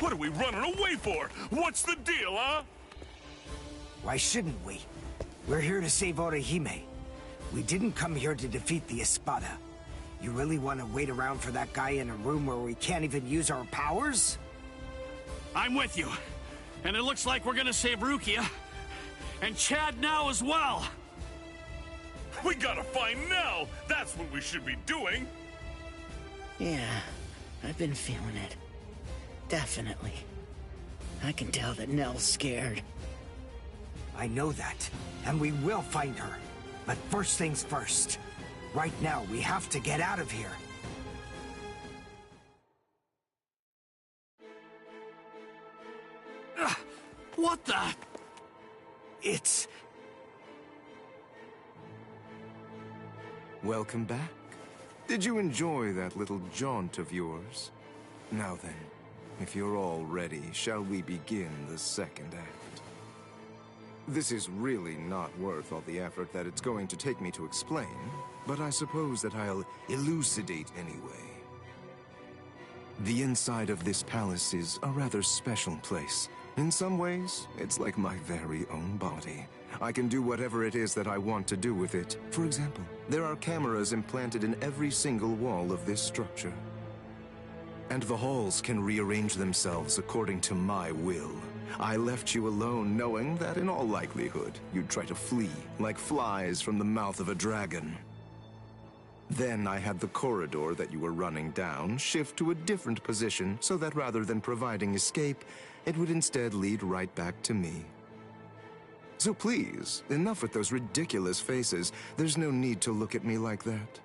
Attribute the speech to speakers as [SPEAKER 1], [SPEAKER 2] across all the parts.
[SPEAKER 1] What are we running away for? What's the deal, huh?
[SPEAKER 2] Why shouldn't we? We're here to save Orihime. We didn't come here to defeat the Espada. You really want to wait around for that guy in a room where we can't even use our powers?
[SPEAKER 3] I'm with you. And it looks like we're gonna save Rukia. And Chad now as well.
[SPEAKER 1] We gotta find Nell! That's what we should be doing!
[SPEAKER 4] Yeah, I've been feeling it. Definitely. I can tell that Nell's scared.
[SPEAKER 2] I know that, and we will find her. But first things first. Right now, we have to get out of here.
[SPEAKER 3] What the?
[SPEAKER 2] It's...
[SPEAKER 5] Welcome back. Did you enjoy that little jaunt of yours? Now then, if you're all ready, shall we begin the second act? This is really not worth all the effort that it's going to take me to explain, but I suppose that I'll elucidate anyway. The inside of this palace is a rather special place. In some ways, it's like my very own body. I can do whatever it is that I want to do with it. For example, there are cameras implanted in every single wall of this structure. And the halls can rearrange themselves according to my will. I left you alone knowing that in all likelihood, you'd try to flee like flies from the mouth of a dragon. Then I had the corridor that you were running down shift to a different position so that rather than providing escape, it would instead lead right back to me. So please, enough with those ridiculous faces. There's no need to look at me like that.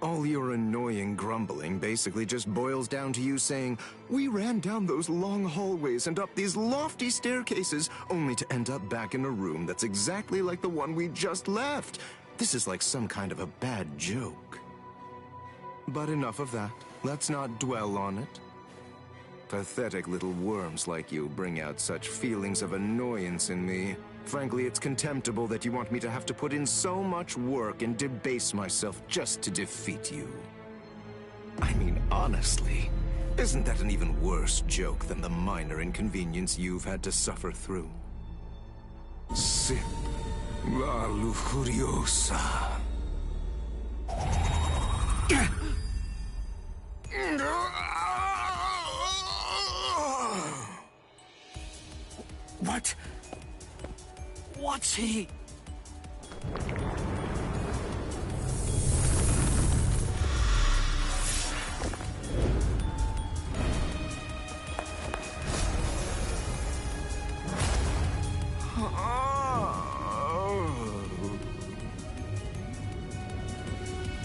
[SPEAKER 5] All your annoying grumbling basically just boils down to you saying, "We ran down those long hallways and up these lofty staircases, only to end up back in a room that's exactly like the one we just left." This is like some kind of a bad joke. But enough of that. Let's not dwell on it. Pathetic little worms like you bring out such feelings of annoyance in me. Frankly, it's contemptible that you want me to have to put in so much work and debase myself just to defeat you. I mean, honestly, isn't that an even worse joke than the minor inconvenience you've had to suffer through? Sip la lujuriosa.
[SPEAKER 2] What?
[SPEAKER 3] What's he?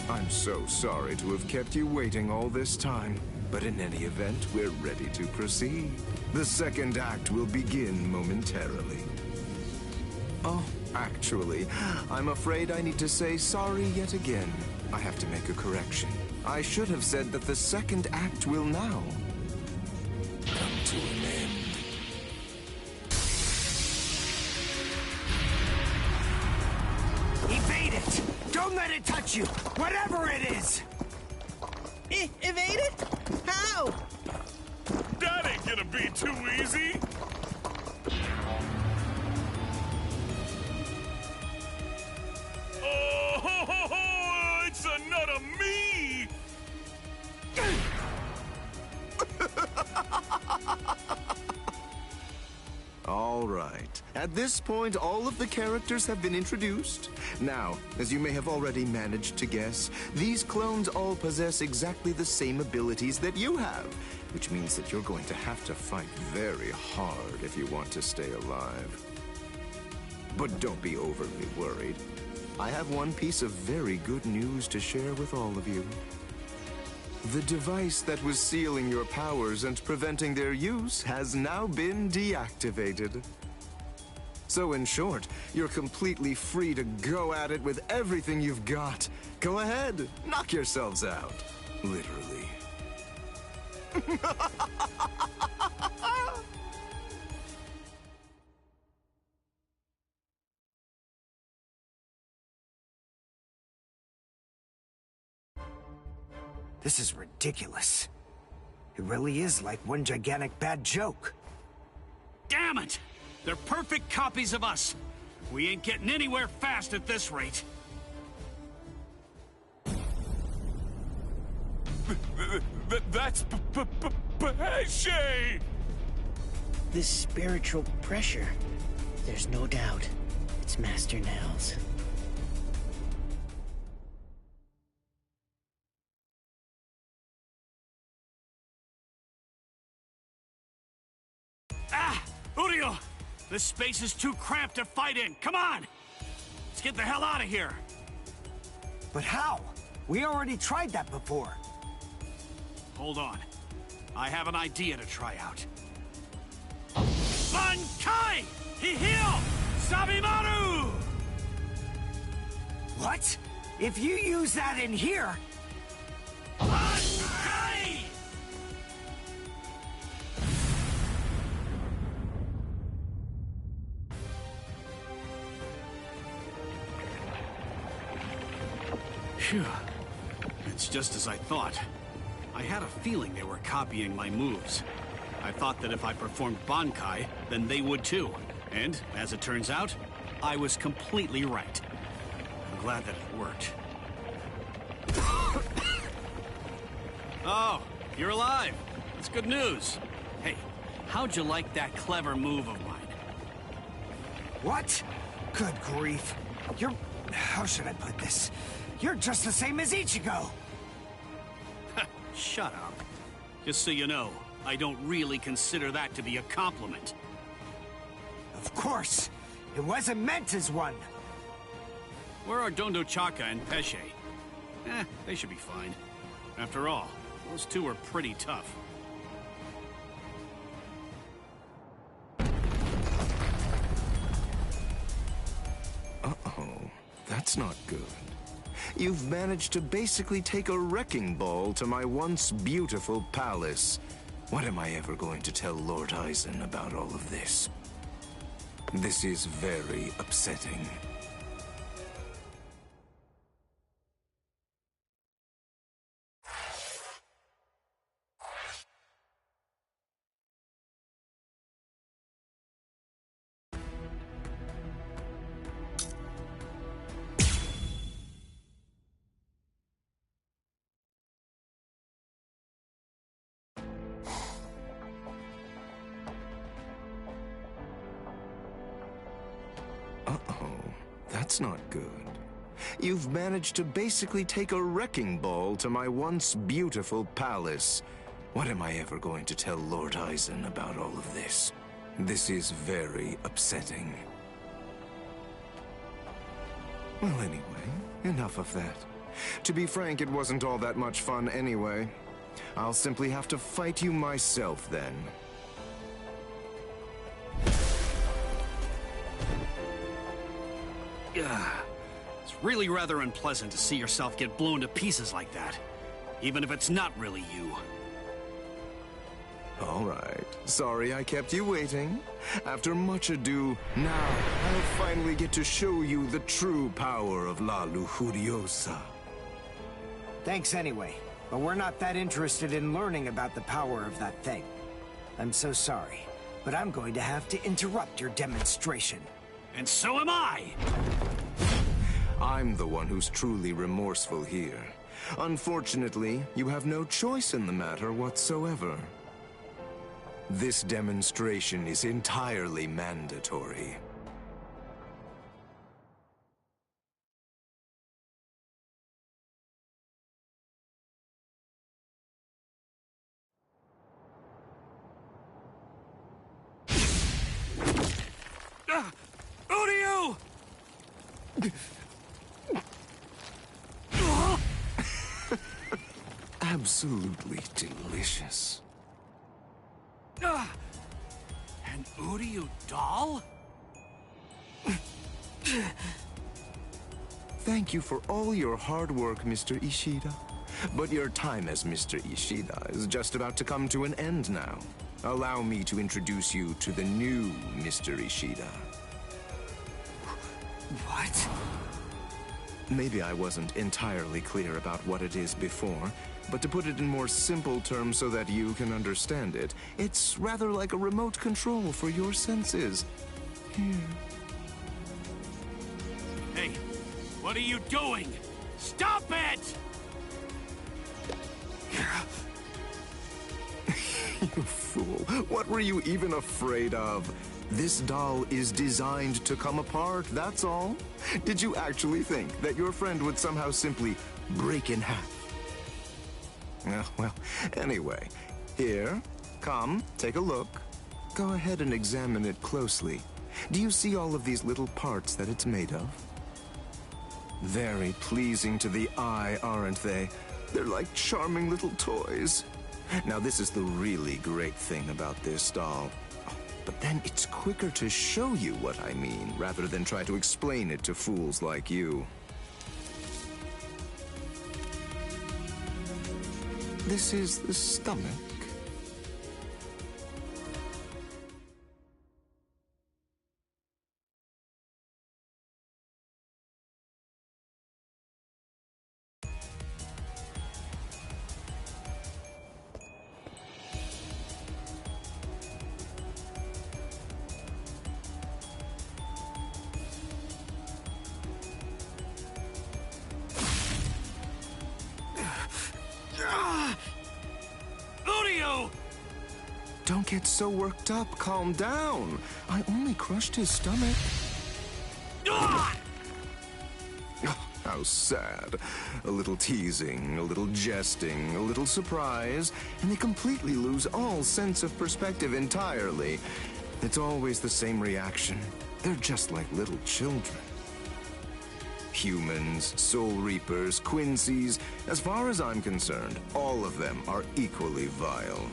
[SPEAKER 5] I'm so sorry to have kept you waiting all this time, but in any event, we're ready to proceed. The second act will begin momentarily. Oh, actually, I'm afraid I need to say sorry yet again. I have to make a correction. I should have said that the second act will now come to an end.
[SPEAKER 2] Evade it! Don't let it touch you! Whatever it is!
[SPEAKER 4] Evade it? How?
[SPEAKER 1] That ain't gonna be too easy! Oh, ho, ho, ho, it's a nut of me!
[SPEAKER 5] All right. At this point, all of the characters have been introduced. Now, as you may have already managed to guess, these clones all possess exactly the same abilities that you have, which means that you're going to have to fight very hard if you want to stay alive. But don't be overly worried. I have one piece of very good news to share with all of you. The device that was sealing your powers and preventing their use has now been deactivated. So in short, you're completely free to go at it with everything you've got. Go ahead, knock yourselves out. Literally.
[SPEAKER 2] This is ridiculous. It really is like one gigantic bad joke.
[SPEAKER 3] Damn it! They're perfect copies of us. We ain't getting anywhere fast at this rate.
[SPEAKER 1] That's Pesce!
[SPEAKER 4] This spiritual pressure, there's no doubt it's Master Nels.
[SPEAKER 3] Ah! Urio! This space is too cramped to fight in. Come on! Let's get the hell out of here.
[SPEAKER 2] But how? We already tried that before.
[SPEAKER 3] Hold on. I have an idea to try out. Bankai! Hihio! Sabimaru!
[SPEAKER 2] What? If you use that in here...
[SPEAKER 3] Bankai! Phew. It's just as I thought. I had a feeling they were copying my moves. I thought that if I performed Bankai, then they would too. And, as it turns out, I was completely right. I'm glad that it worked. Oh, you're alive. That's good news. Hey, how'd you like that clever move of mine?
[SPEAKER 2] What? Good grief. You're... How should I put this? You're just the same as Ichigo!
[SPEAKER 3] Shut up. Just so you know, I don't really consider that to be a compliment.
[SPEAKER 2] Of course! It wasn't meant as one!
[SPEAKER 3] Where are Dondo Chaka and Pesce? They should be fine. After all, those two are pretty tough.
[SPEAKER 5] Uh-oh. That's not good. You've managed to basically take a wrecking ball to my once beautiful palace. What am I ever going to tell Lord Aizen about all of this? This is very upsetting. That's not good. You've managed to basically take a wrecking ball to my once beautiful palace. What am I ever going to tell Lord Aizen about all of this? This is very upsetting. Well, anyway, enough of that. To be frank, it wasn't all that much fun anyway. I'll simply have to fight you myself then.
[SPEAKER 3] It's really rather unpleasant to see yourself get blown to pieces like that, even if it's not really you.
[SPEAKER 5] All right. Sorry I kept you waiting. After much ado, now I'll finally get to show you the true power of La Lujuriosa.
[SPEAKER 2] Thanks anyway, but we're not that interested in learning about the power of that thing. I'm so sorry, but I'm going to have to interrupt your demonstration.
[SPEAKER 3] And so am I!
[SPEAKER 5] I'm the one who's truly remorseful here. Unfortunately, you have no choice in the matter whatsoever. This demonstration is entirely mandatory.
[SPEAKER 3] Uryu!
[SPEAKER 5] Absolutely delicious.
[SPEAKER 3] An Uryu doll?
[SPEAKER 5] Thank you for all your hard work, Mr. Ishida. But your time as Mr. Ishida is just about to come to an end now. Allow me to introduce you to the new Mr. Ishida.
[SPEAKER 2] What?
[SPEAKER 5] Maybe I wasn't entirely clear about what it is before, but to put it in more simple terms so that you can understand it, it's rather like a remote control for your senses. Here.
[SPEAKER 3] Hey, what are you doing? Stop it!
[SPEAKER 5] You fool. What were you even afraid of? This doll is designed to come apart, that's all. Did you actually think that your friend would somehow simply break in half? Well, anyway, here, come, take a look. Go ahead and examine it closely. Do you see all of these little parts that it's made of? Very pleasing to the eye, aren't they? They're like charming little toys. Now, this is the really great thing about this doll. But then it's quicker to show you what I mean, rather than try to explain it to fools like you. This is the stomach. Don't get so worked up. Calm down. I only crushed his stomach. Oh, how sad. A little teasing, a little jesting, a little surprise, and they completely lose all sense of perspective entirely. It's always the same reaction. They're just like little children. Humans, Soul Reapers, Quincy's, as far as I'm concerned, all of them are equally vile.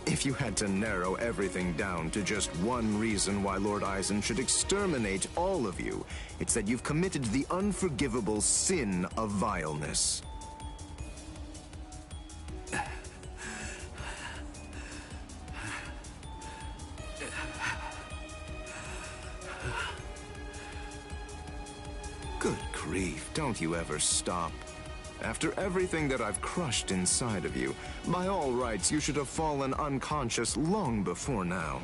[SPEAKER 5] If you had to narrow everything down to just one reason why Lord Eisen should exterminate all of you, it's that you've committed the unforgivable sin of vileness. Good grief, don't you ever stop. After everything that I've crushed inside of you, by all rights, you should have fallen unconscious long before now.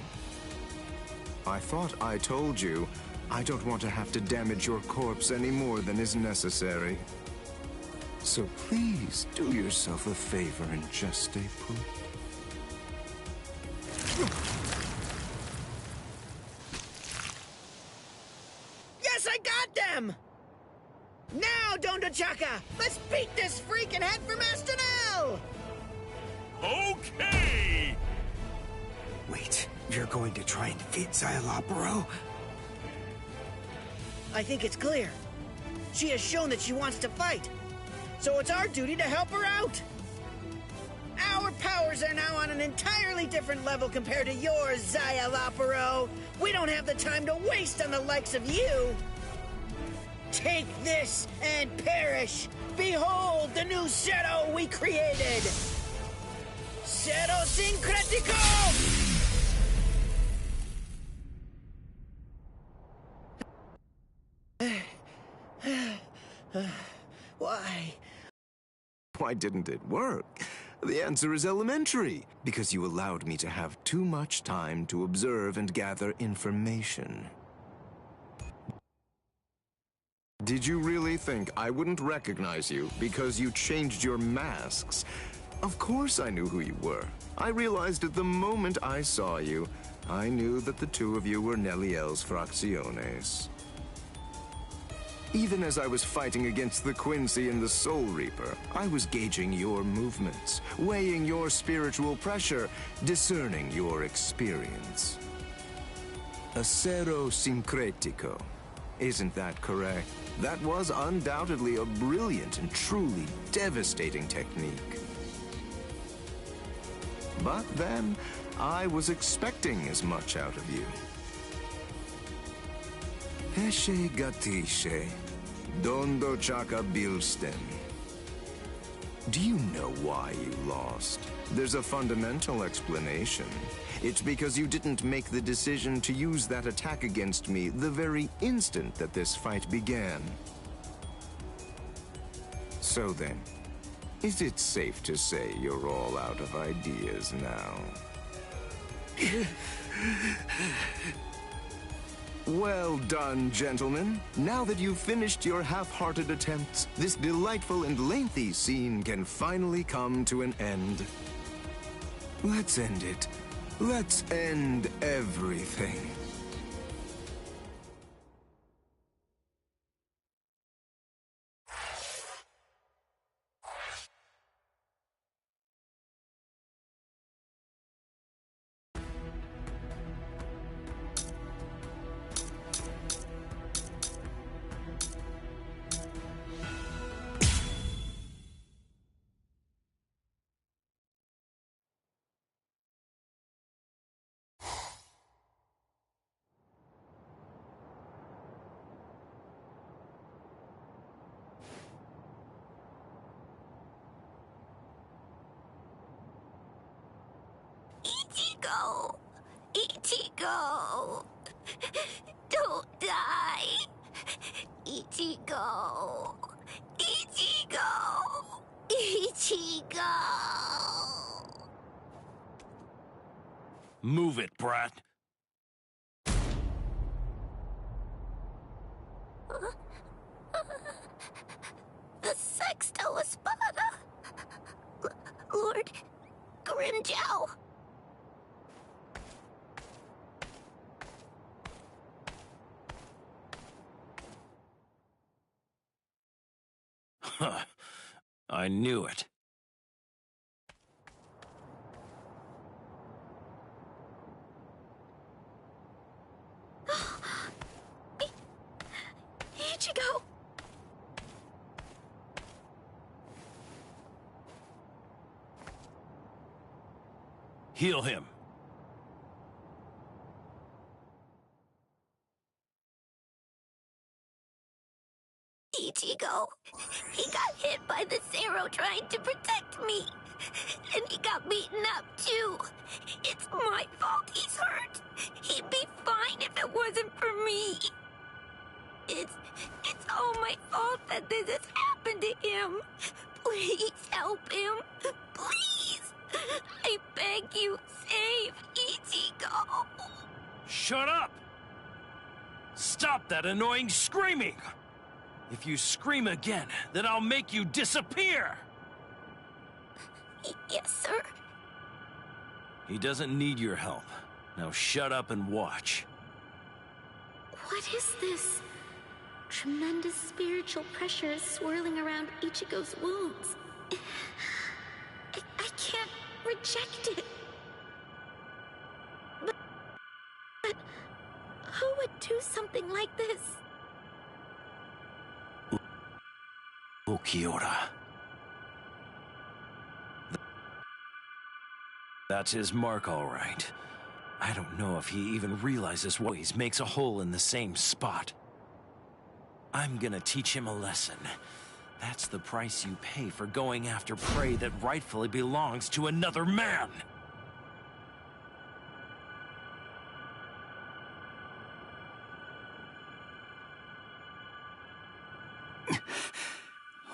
[SPEAKER 5] I thought I told you, I don't want to have to damage your corpse any more than is necessary. So please, do yourself a favor and just stay put.
[SPEAKER 4] Yes, I got them! Now, Don Chaka! Let's beat this freak and head for Master Nell!
[SPEAKER 1] Okay!
[SPEAKER 2] Wait, you're going to try and defeat Xyalopero?
[SPEAKER 4] I think it's clear. She has shown that she wants to fight. So it's our duty to help her out. Our powers are now on an entirely different level compared to yours, Xyalopero. We don't have the time to waste on the likes of you. Take this and perish! Behold the new Zero we created! Zero Syncretico! Why?
[SPEAKER 5] Why didn't it work? The answer is elementary, because you allowed me to have too much time to observe and gather information. Did you really think I wouldn't recognize you because you changed your masks? Of course I knew who you were. I realized at the moment I saw you, I knew that the two of you were Neliel's Fracciones. Even as I was fighting against the Quincy and the Soul Reaper, I was gauging your movements, weighing your spiritual pressure, discerning your experience. Acero Syncretico. Isn't that correct? That was undoubtedly a brilliant and truly devastating technique. But then, I was expecting as much out of you. Pesce gatisce, dondo chaka bilsten. Do you know why you lost? There's a fundamental explanation. It's because you didn't make the decision to use that attack against me the very instant that this fight began. So then, is it safe to say you're all out of ideas now? Well done, gentlemen. Now that you've finished your half-hearted attempts, this delightful and lengthy scene can finally come to an end. Let's end it. Let's end everything.
[SPEAKER 6] Ichigo! Ichigo! Don't die! Ichigo! Ichigo! Ichigo!
[SPEAKER 1] Move it, brat.
[SPEAKER 6] The Sexto Espada! Lord Grimjow!
[SPEAKER 1] Huh. I knew it.
[SPEAKER 6] Ichigo!
[SPEAKER 1] Heal him.
[SPEAKER 6] Ichigo. He got hit by the Zero trying to protect me. And he got beaten up, too. It's my fault he's hurt. He'd be fine if it wasn't for me. It's all my fault that this has happened to him. Please help him. Please. I beg you, save Ichigo.
[SPEAKER 1] Shut up! Stop that annoying screaming! If you scream again, then I'll make you disappear!
[SPEAKER 6] Yes, sir.
[SPEAKER 1] He doesn't need your help. Now shut up and watch.
[SPEAKER 6] What is this? Tremendous spiritual pressure is swirling around Ichigo's wounds. I can't reject it. But who would do something like this?
[SPEAKER 1] Ulquiorra. That's his mark, all right. I don't know if he even realizes what he makes a hole in the same spot. I'm gonna teach him a lesson. That's the price you pay for going after prey that rightfully belongs to another man.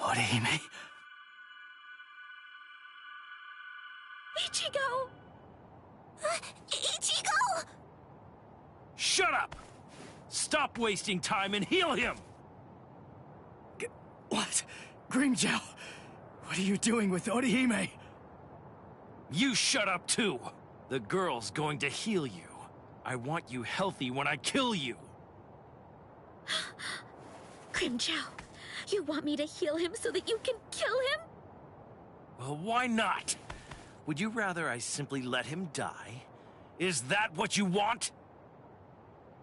[SPEAKER 3] Orihime?
[SPEAKER 6] Ichigo! Ichigo!
[SPEAKER 1] Shut up! Stop wasting time and heal him!
[SPEAKER 3] What? Grimjow? What are you doing with Orihime?
[SPEAKER 1] You shut up too! The girl's going to heal you. I want you healthy when I kill you.
[SPEAKER 6] Grimjow, you want me to heal him so that you can kill him?
[SPEAKER 1] Well, why not? Would you rather I simply let him die? Is that what you want?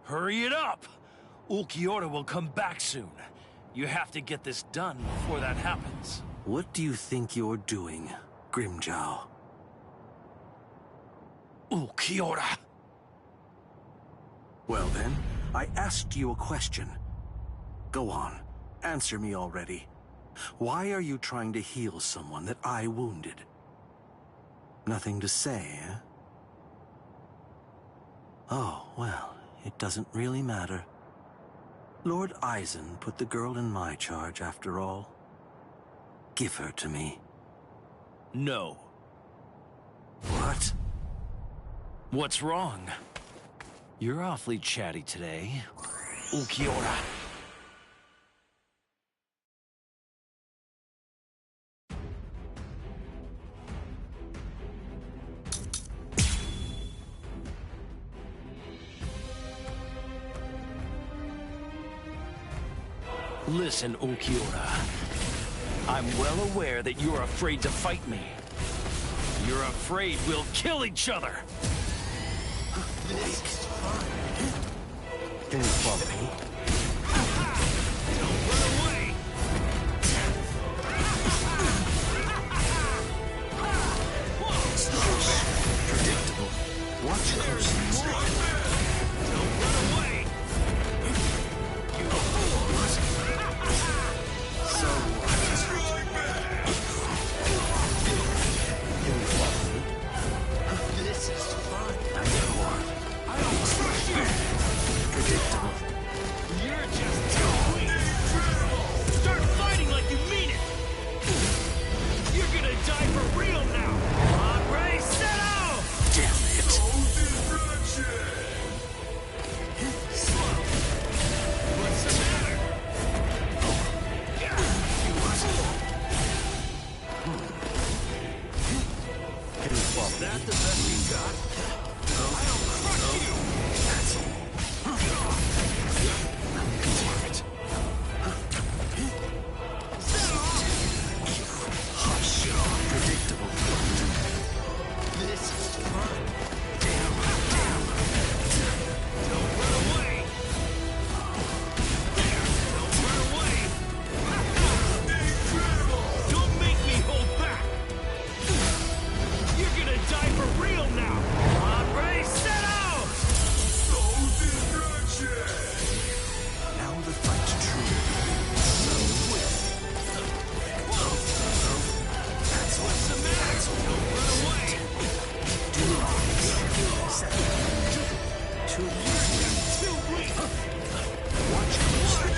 [SPEAKER 1] Hurry it up! Ulquiorra will come back soon. You have to get this done before that happens.
[SPEAKER 7] What do you think you're doing, Grimjow?
[SPEAKER 1] Ulquiorra!
[SPEAKER 7] Well then, I asked you a question. Go on, answer me already. Why are you trying to heal someone that I wounded? Nothing to say, eh? Oh, well, it doesn't really matter. Lord Eisen put the girl in my charge, after all. give her to me?
[SPEAKER 1] No.
[SPEAKER 7] What?
[SPEAKER 1] What's wrong? You're awfully chatty today. Ukiora. Listen, Ukiora. I'm well aware that you're afraid to fight me. You're afraid we'll kill each other.
[SPEAKER 7] Can you follow me?
[SPEAKER 1] Don't run away!
[SPEAKER 7] Predictable. Watch closely.
[SPEAKER 1] Don't run away! You fool!
[SPEAKER 7] So what? Can you follow me?
[SPEAKER 1] This is fun.
[SPEAKER 7] I know what.
[SPEAKER 1] I don't trust you!
[SPEAKER 7] Predictable.
[SPEAKER 1] You're just too weak! Start fighting like you mean it! You're gonna die for real now! On race, set out!
[SPEAKER 7] Damn it.
[SPEAKER 1] Slow! What's the matter?
[SPEAKER 7] Can you follow
[SPEAKER 1] Is
[SPEAKER 7] me?
[SPEAKER 1] that the best you got? I don't trust you!
[SPEAKER 7] That's all. Hush. Predictable.
[SPEAKER 1] This is fun.
[SPEAKER 7] Damn.
[SPEAKER 1] Don't run away! There! Don't run away! Don't make me hold back! You're gonna die for real now! On race, set out!
[SPEAKER 7] Now the fight's true.
[SPEAKER 1] What's the matter? Don't run away!
[SPEAKER 7] Too
[SPEAKER 1] Too weak!
[SPEAKER 7] Watch closely.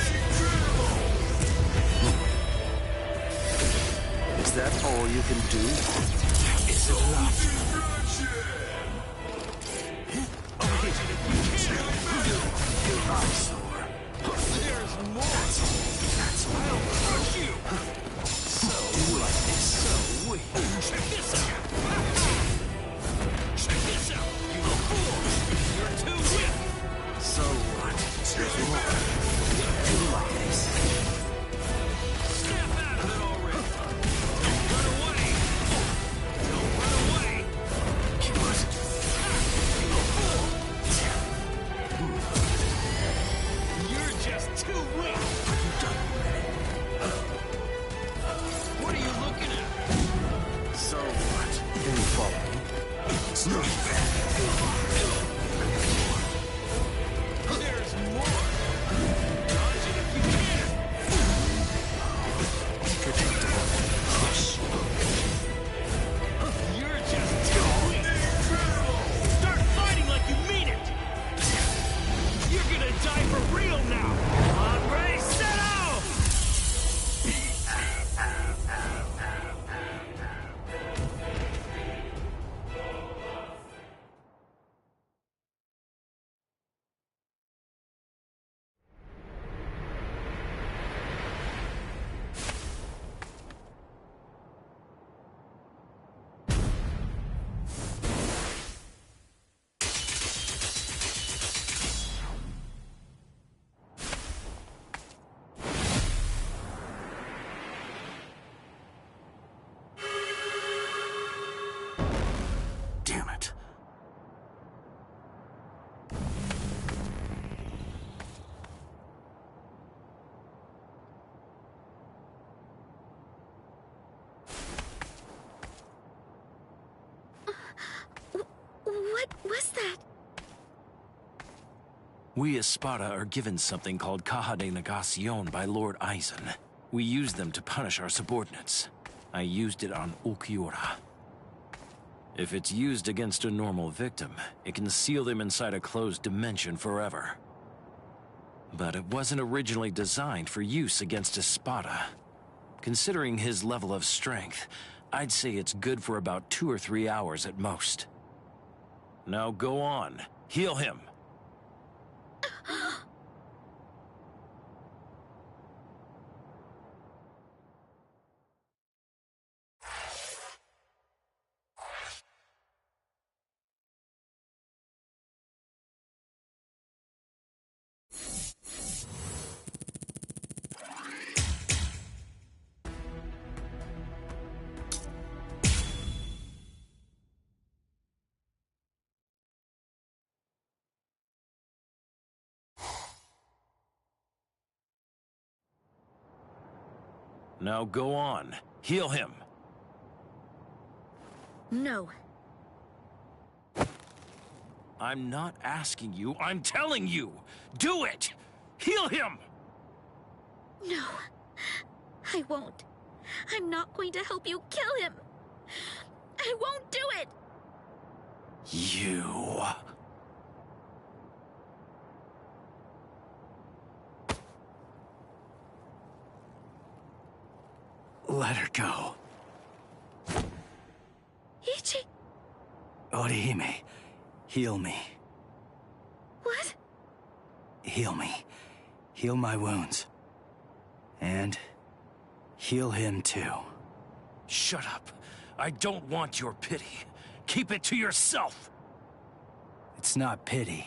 [SPEAKER 7] Is that all you can do?
[SPEAKER 1] Is it enough?
[SPEAKER 7] I'm sore.
[SPEAKER 1] There's more! I'll crush you! So weak! So weak! Check this out! Check this out! You fool! You're too weak!
[SPEAKER 7] So what? There's more. Do like this.
[SPEAKER 1] Snap out of it already! Don't run away! Don't run away! You fool! You're just too weak!
[SPEAKER 7] Are you done already?
[SPEAKER 1] What are you looking at?
[SPEAKER 7] So what? Can you follow me?
[SPEAKER 1] There's more! Dodge it if you can!
[SPEAKER 7] Predictable. Hush.
[SPEAKER 1] You're just too weak! Start fighting like you mean it! You're gonna die for real now! On race, set out!
[SPEAKER 7] Damn it.
[SPEAKER 6] What was that?
[SPEAKER 1] We Espada are given something called Caja de Negacion by Lord Eisen. We use them to punish our subordinates. I used it on Ukiora. If it's used against a normal victim, it can seal them inside a closed dimension forever. But it wasn't originally designed for use against Espada. Considering his level of strength, I'd say it's good for about 2 or 3 hours at most. Now go on. Heal him. Now go on. Heal him.
[SPEAKER 6] No.
[SPEAKER 1] I'm not asking you, I'm telling you! Do it! Heal him!
[SPEAKER 6] No. I won't. I'm not going to help you kill him. I won't do it!
[SPEAKER 1] You...
[SPEAKER 8] Let her go.
[SPEAKER 6] Ichi...
[SPEAKER 8] Orihime, heal me.
[SPEAKER 6] What?
[SPEAKER 8] Heal me. Heal my wounds. And heal him too.
[SPEAKER 1] Shut up. I don't want your pity. Keep it to yourself.
[SPEAKER 8] It's not pity.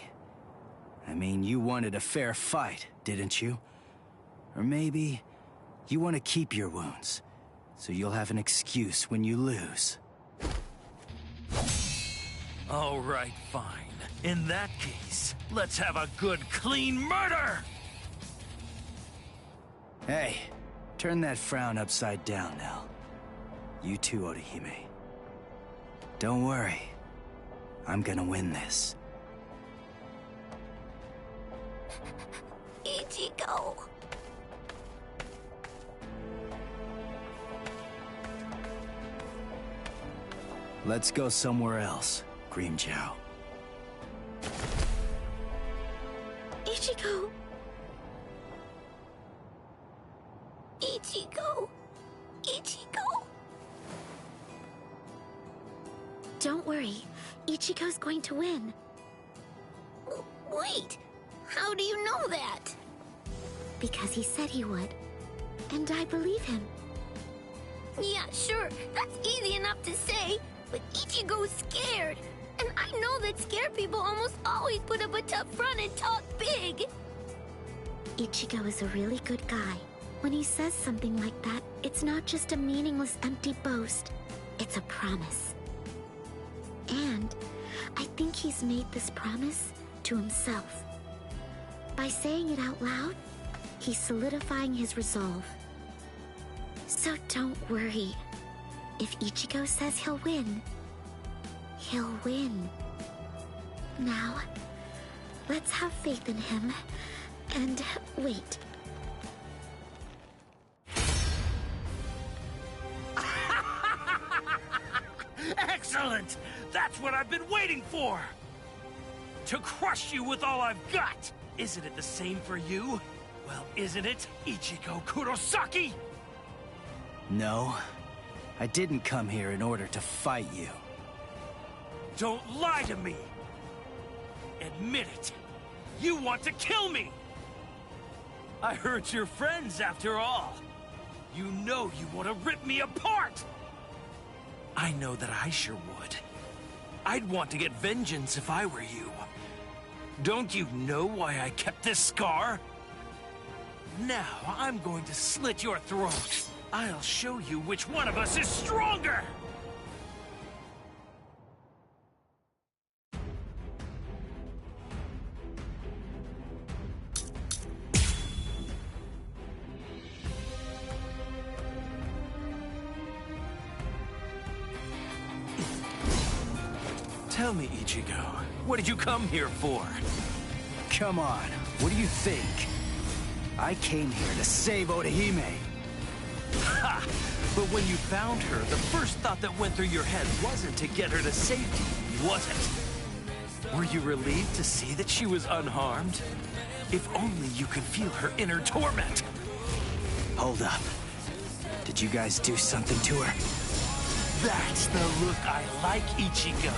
[SPEAKER 8] I mean, you wanted a fair fight, didn't you? Or maybe you want to keep your wounds, so you'll have an excuse when you lose.
[SPEAKER 1] All right, fine. In that case, let's have a good, clean murder!
[SPEAKER 8] Hey, turn that frown upside down now. You too, Orihime. Don't worry. I'm gonna win this.
[SPEAKER 6] Ichigo.
[SPEAKER 8] Let's go somewhere else, Grimmjow.
[SPEAKER 6] Ichigo. Ichigo. Ichigo. Don't worry. Ichigo's going to win. Wait. How do you know that? Because he said he would. And I believe him. Yeah, sure. That's easy enough to say. But Ichigo's scared. And I know that scared people almost always put up a tough front and talk big. Ichigo is a really good guy. When he says something like that, it's not just a meaningless, empty boast. It's a promise. And I think he's made this promise to himself. By saying it out loud, he's solidifying his resolve. So don't worry. If Ichigo says he'll win, he'll win. Now, let's have faith in him and wait.
[SPEAKER 1] Excellent! That's what I've been waiting for! To crush you with all I've got! Isn't it the same for you? Well, isn't it, Ichigo Kurosaki?
[SPEAKER 8] No, I didn't come here in order to fight you.
[SPEAKER 1] Don't lie to me! Admit it! You want to kill me! I heard you're friends after all. You know you want to rip me apart! I know that I sure would. I'd want to get vengeance if I were you. Don't you know why I kept this scar? Now I'm going to slit your throat. I'll show you which one of us is stronger! Tell me, Ichigo, what did you come here for?
[SPEAKER 8] Come on, what do you think? I came here to save Orihime.
[SPEAKER 1] Ha! But when you found her, the first thought that went through your head wasn't to get her to safety, was it? Were you relieved to see that she was unharmed? If only you could feel her inner torment.
[SPEAKER 8] Hold up. Did you guys do something to her?
[SPEAKER 9] That's the look I like, Ichigo.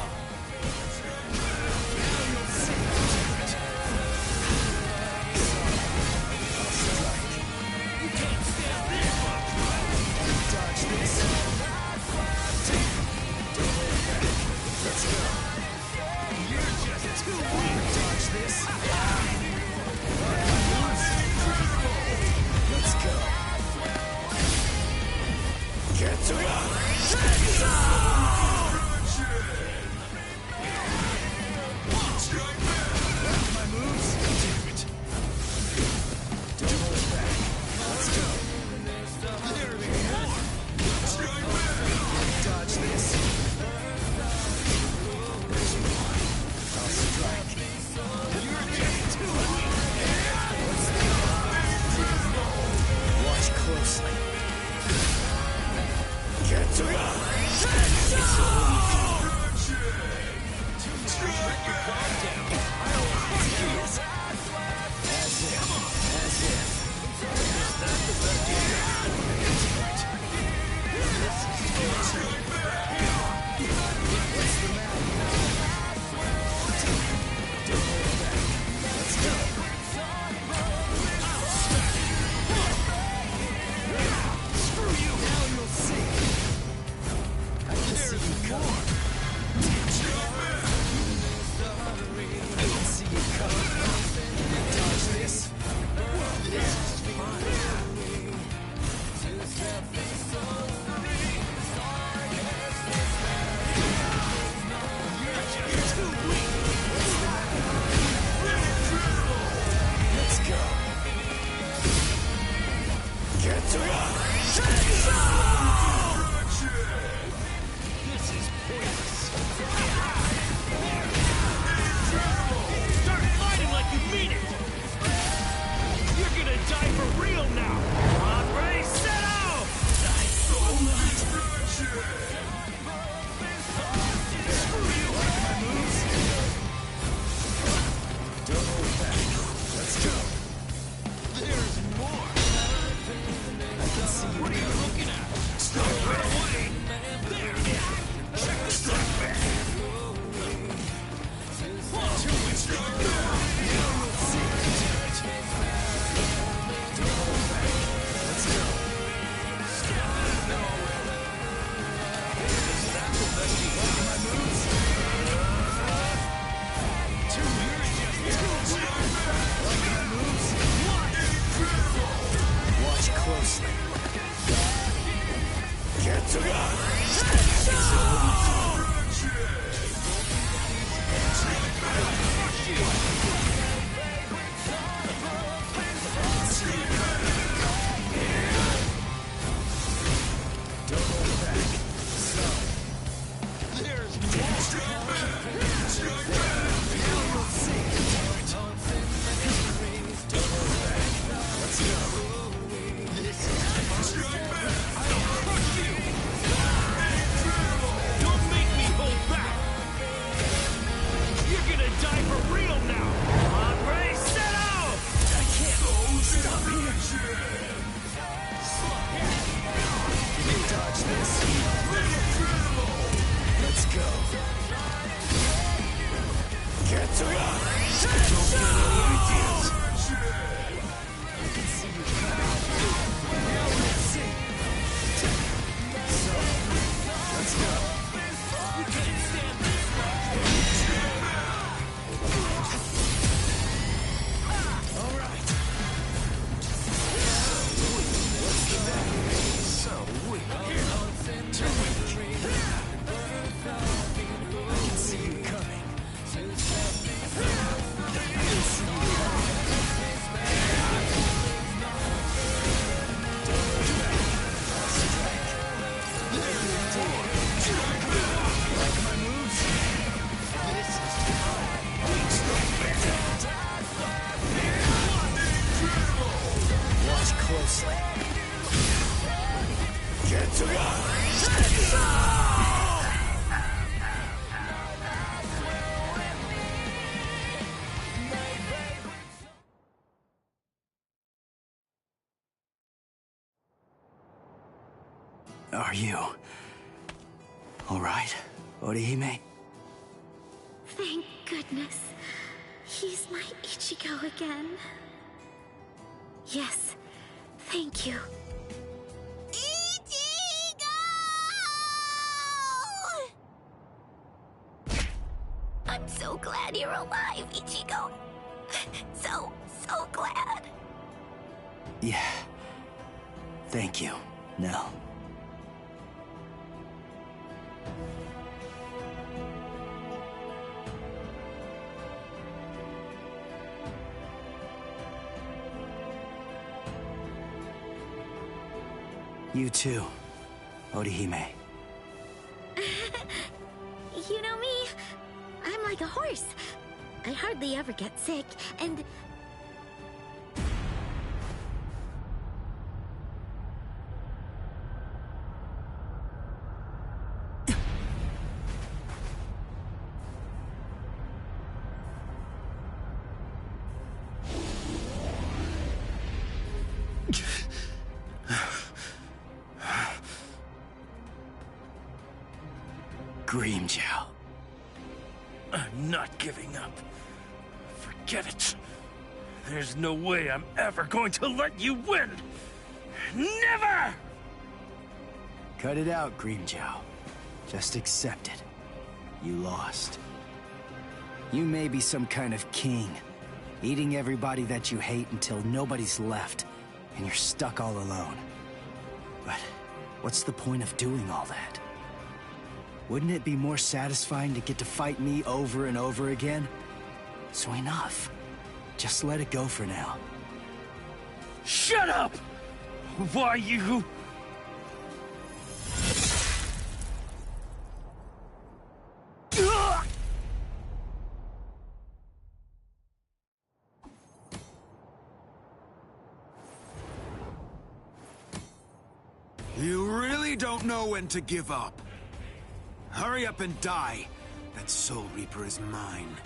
[SPEAKER 8] Are you... all right, Orihime?
[SPEAKER 6] Thank goodness. He's my Ichigo again. Yes, thank you. Ichigo! I'm so glad you're alive, Ichigo. So glad.
[SPEAKER 8] Yeah. Thank you, Nell. You too, Orihime.
[SPEAKER 6] You know me, I'm like a horse. I hardly ever get sick, and...
[SPEAKER 8] Grimmjow.
[SPEAKER 9] I'm not giving up. Forget it. There's no way I'm ever going to let you win. Never!
[SPEAKER 8] Cut it out, Grimmjow. Just accept it. You lost. You may be some kind of king, eating everybody that you hate until nobody's left, and you're stuck all alone. But what's the point of doing all that? Wouldn't it be more satisfying to get to fight me over and over again? So enough. Just let it go for now.
[SPEAKER 9] Shut up! Why you...
[SPEAKER 10] You really don't know when to give up. Hurry up and die. That Soul Reaper is mine.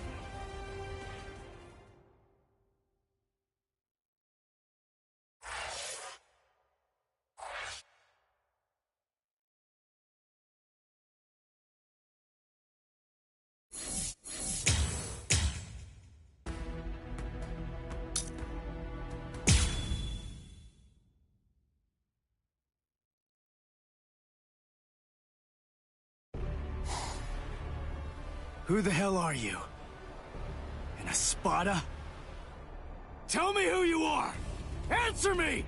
[SPEAKER 8] Who the hell are you? An Espada? Tell me who you are! Answer me!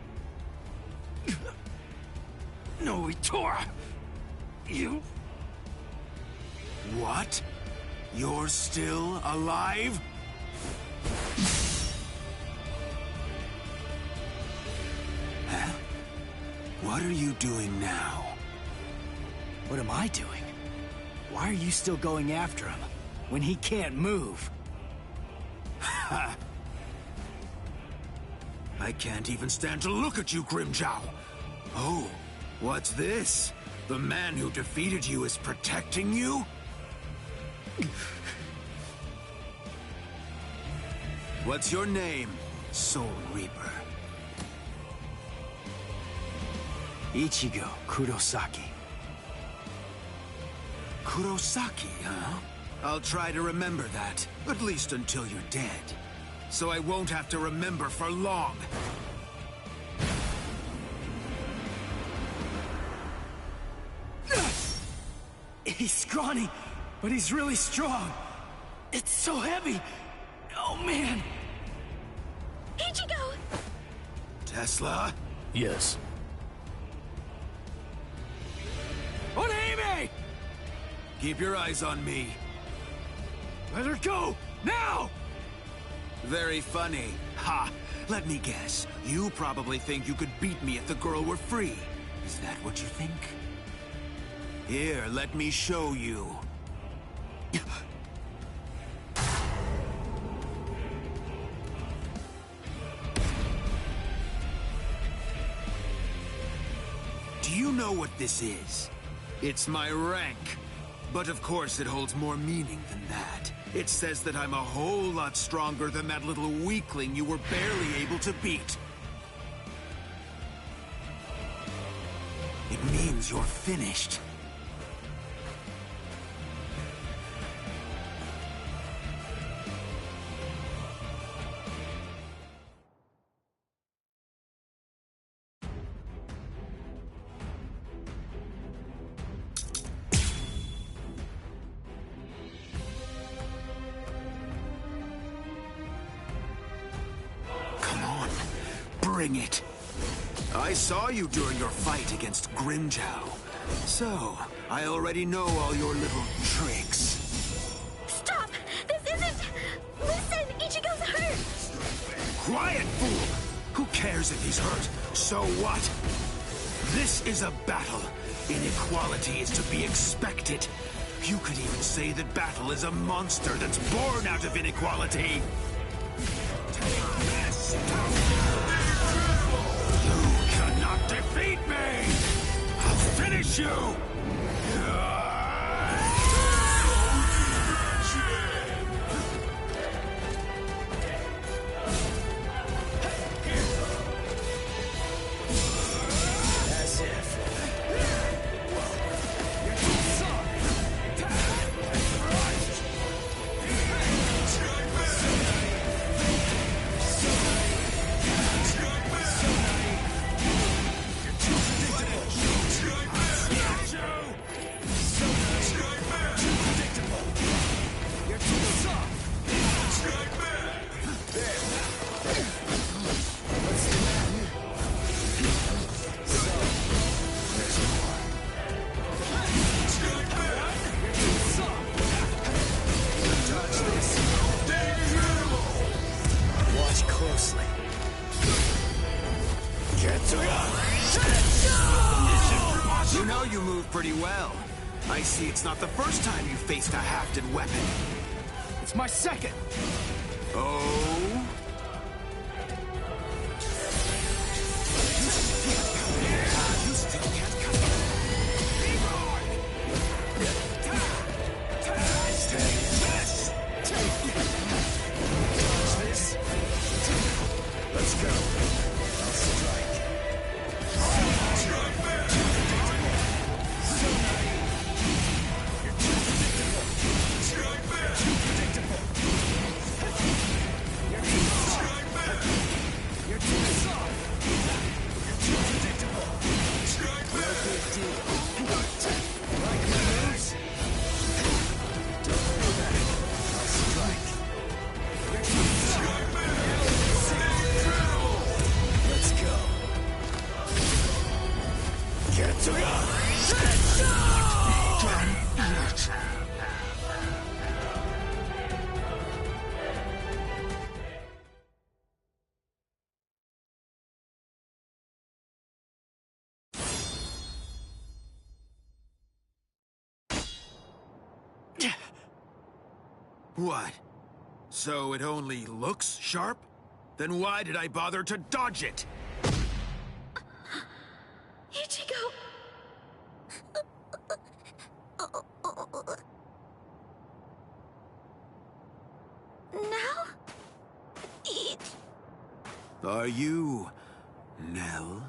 [SPEAKER 9] No, Itora! You...
[SPEAKER 10] What? You're still alive? Huh? What are you doing now?
[SPEAKER 8] What am I doing? Why are you still going after him, when he can't move?
[SPEAKER 10] Ha! I can't even stand to look at you, Grimmjow! Oh, what's this? The man who defeated you is protecting you? What's your name, Soul Reaper?
[SPEAKER 8] Ichigo Kurosaki.
[SPEAKER 10] Kurosaki, huh? I'll try to remember that, at least until you're dead. So I won't have to remember for long.
[SPEAKER 8] He's scrawny, but he's really strong. It's so heavy. Oh, man.
[SPEAKER 6] Ichigo!
[SPEAKER 10] Tesla?
[SPEAKER 9] Yes.
[SPEAKER 10] Orihime! Keep your eyes on me.
[SPEAKER 8] Let her go! Now!
[SPEAKER 10] Very funny. Ha! Let me guess. You probably think you could beat me if the girl were free. Is that what you think? Here, let me show you. Do you know what this is? It's my rank. But of course it holds more meaning than that. It says that I'm a whole lot stronger than that little weakling you were barely able to beat. It means you're finished. Bring it. I saw you during your fight against Grimjow. So, I already know all your little tricks.
[SPEAKER 6] Stop! This isn't... Listen, Ichigo's hurt!
[SPEAKER 10] Quiet, fool! Who cares if he's hurt? So what? This is a battle. Inequality is to be expected. You could even say that battle is a monster that's born out of inequality. Defeat me! I'll finish you!
[SPEAKER 2] As if.
[SPEAKER 10] You know you move pretty well. I see it's not the first time you faced a hafted weapon.
[SPEAKER 8] It's my second!
[SPEAKER 10] Oh?
[SPEAKER 2] Let's go. I'll strike.
[SPEAKER 10] What? So it only looks sharp? Then why did I bother to dodge it?
[SPEAKER 6] Ichigo! Now?
[SPEAKER 10] Are you... Nell?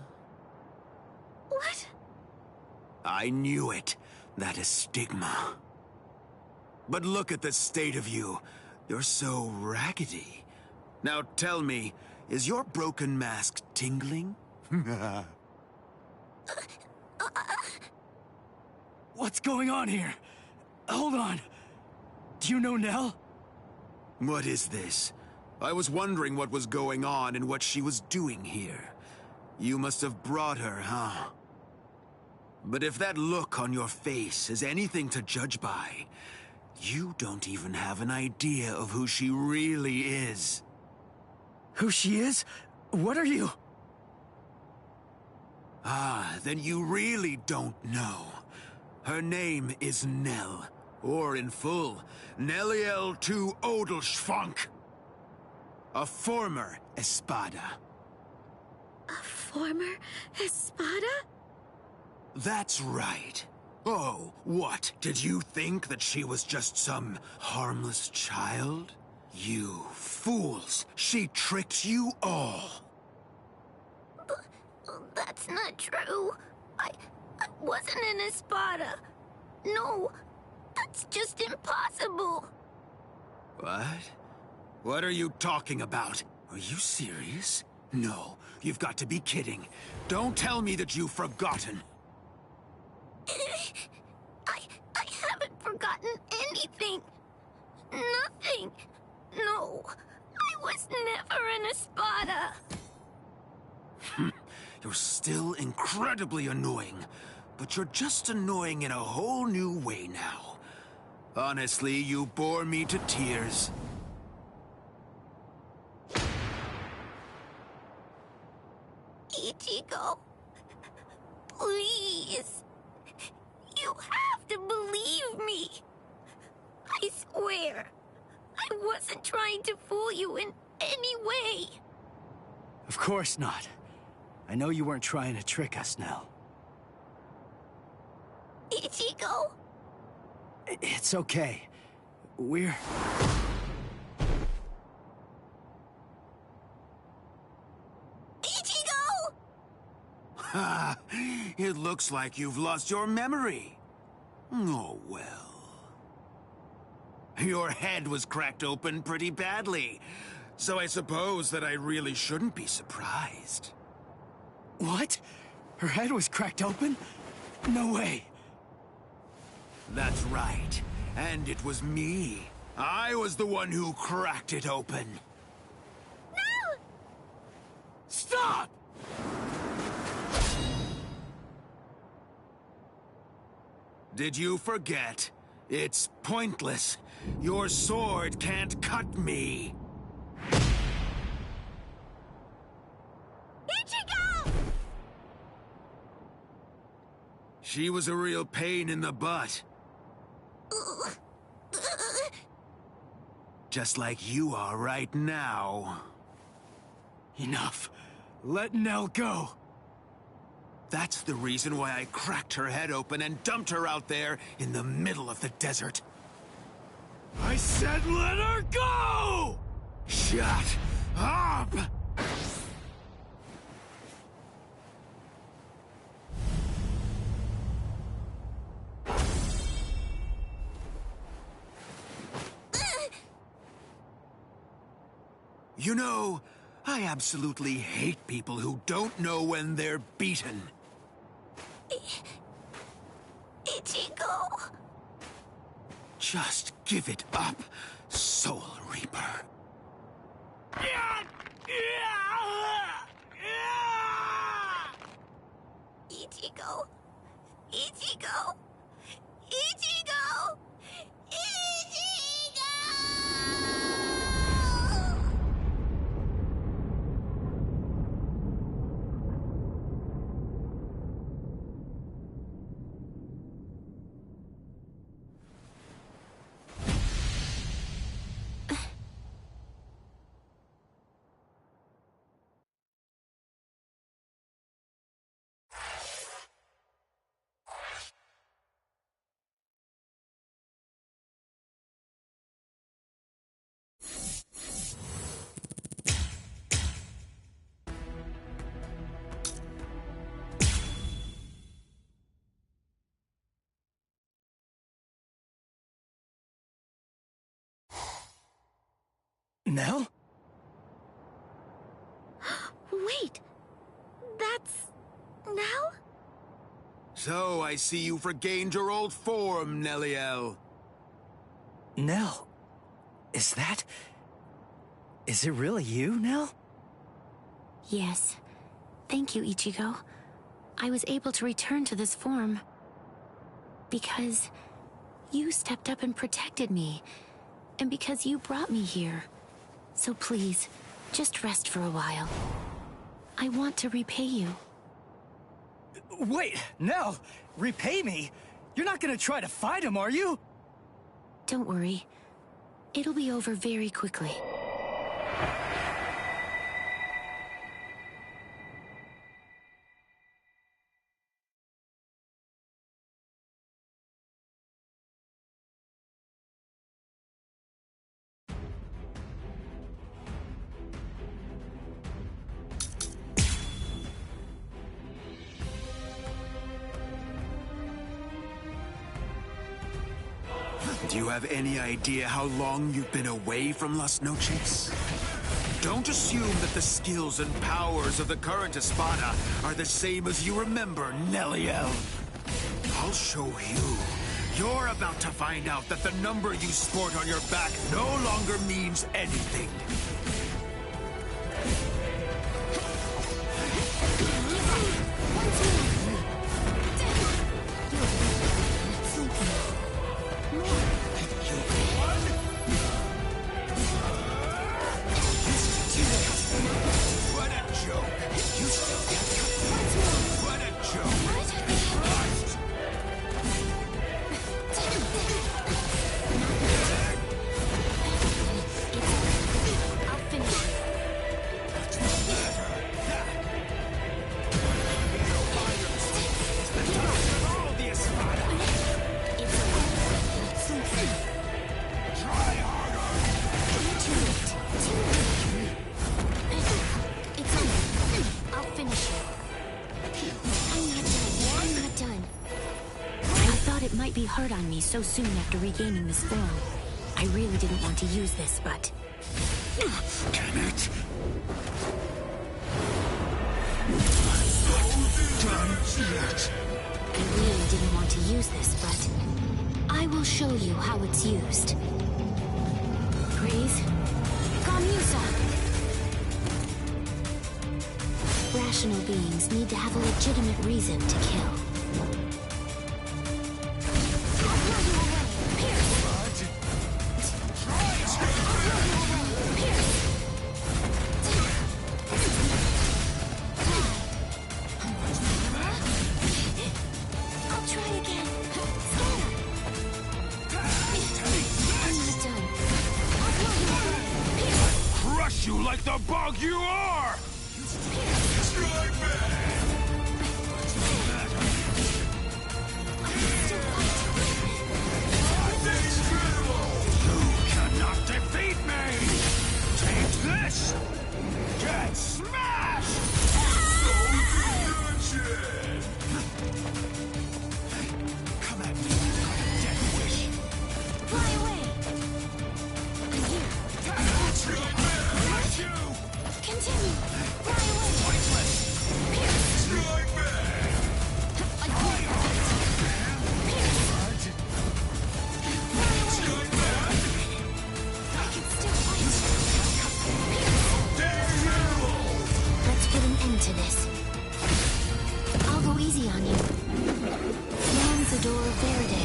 [SPEAKER 6] What?
[SPEAKER 10] I knew it. That is stigma. But look at the state of you. You're so raggedy. Now tell me, is your broken mask tingling?
[SPEAKER 8] What's going on here? Hold on. Do you know Nell?
[SPEAKER 10] What is this? I was wondering what was going on and what she was doing here. You must have brought her, huh? But if that look on your face is anything to judge by, you don't even have an idea of who she really is.
[SPEAKER 8] Who she is? What are you?
[SPEAKER 10] Ah, then you really don't know. Her name is Nell, or in full, Nelliel to Odelschfonk. A former Espada.
[SPEAKER 6] A former Espada?
[SPEAKER 10] That's right. Oh, what? Did you think that she was just some harmless child? You fools! She tricked you all!
[SPEAKER 6] That's not true. I wasn't an Espada. No, that's just impossible.
[SPEAKER 10] What? What are you talking about? Are you serious? No, you've got to be kidding. Don't tell me that you've forgotten.
[SPEAKER 6] I haven't forgotten anything. Nothing. No, I was never an Espada.
[SPEAKER 10] You're still incredibly annoying, but you're just annoying in a whole new way now. Honestly, you bore me to tears.
[SPEAKER 6] Ichigo, please. You have to believe me. I swear, I wasn't trying to fool you in any way.
[SPEAKER 8] Of course not. I know you weren't trying to trick us, Nell.
[SPEAKER 6] Ichigo?
[SPEAKER 8] It's okay. We're...
[SPEAKER 6] Ichigo!
[SPEAKER 10] Ha! It looks like you've lost your memory. Oh, well. Your head was cracked open pretty badly, so I suppose that I really shouldn't be surprised.
[SPEAKER 8] What? Her head was cracked open? No way.
[SPEAKER 10] That's right. And it was me. I was the one who cracked it open.
[SPEAKER 6] No!
[SPEAKER 10] Stop! Did you forget? It's pointless. Your sword can't cut me.
[SPEAKER 6] Ichigo!
[SPEAKER 10] She was a real pain in the butt. Just like you are right now.
[SPEAKER 8] Enough. Let Nell go.
[SPEAKER 10] That's the reason why I cracked her head open and dumped her out there in the middle of the desert. I said let her go! Shut up! You know, I absolutely hate people who don't know when they're beaten.
[SPEAKER 6] Ichigo.
[SPEAKER 10] Just give it up, Soul Reaper.
[SPEAKER 6] Ichigo. Ichigo. Ichigo. Ichigo!
[SPEAKER 8] Nell?
[SPEAKER 6] Wait, that's Nell?
[SPEAKER 10] So I see you've regained your old form, Nelliel.
[SPEAKER 8] Nell? Is that... Is it really you, Nell?
[SPEAKER 11] Yes. Thank you, Ichigo. I was able to return to this form because you stepped up and protected me, and because you brought me here. So please, just rest for a while. I want to repay you.
[SPEAKER 8] Wait, Nell! Repay me? You're not gonna try to fight him, are you?
[SPEAKER 11] Don't worry. It'll be over very quickly.
[SPEAKER 10] Do you have any idea how long you've been away from Las Noches? Don't assume that the skills and powers of the current Espada are the same as you remember, Neliel. I'll show you. You're about to find out that the number you sport on your back no longer means anything.
[SPEAKER 11] Be hard on me so soon after regaining this form. I really didn't want to use this, but...
[SPEAKER 10] Damn it!
[SPEAKER 11] I really didn't want to use this, but... I will show you how it's used. Praise? Kamusa! Rational beings need to have a legitimate reason to kill.
[SPEAKER 10] You like the bug you are! You cannot defeat me! Take this! Get smashed! Come at me, death wish!
[SPEAKER 11] Fly away! I'm here. Continue! Fly away!
[SPEAKER 10] Pointless! Strike back!
[SPEAKER 11] I can still fight. Let's put an end to this. I'll go easy on you. Lanzador Verde.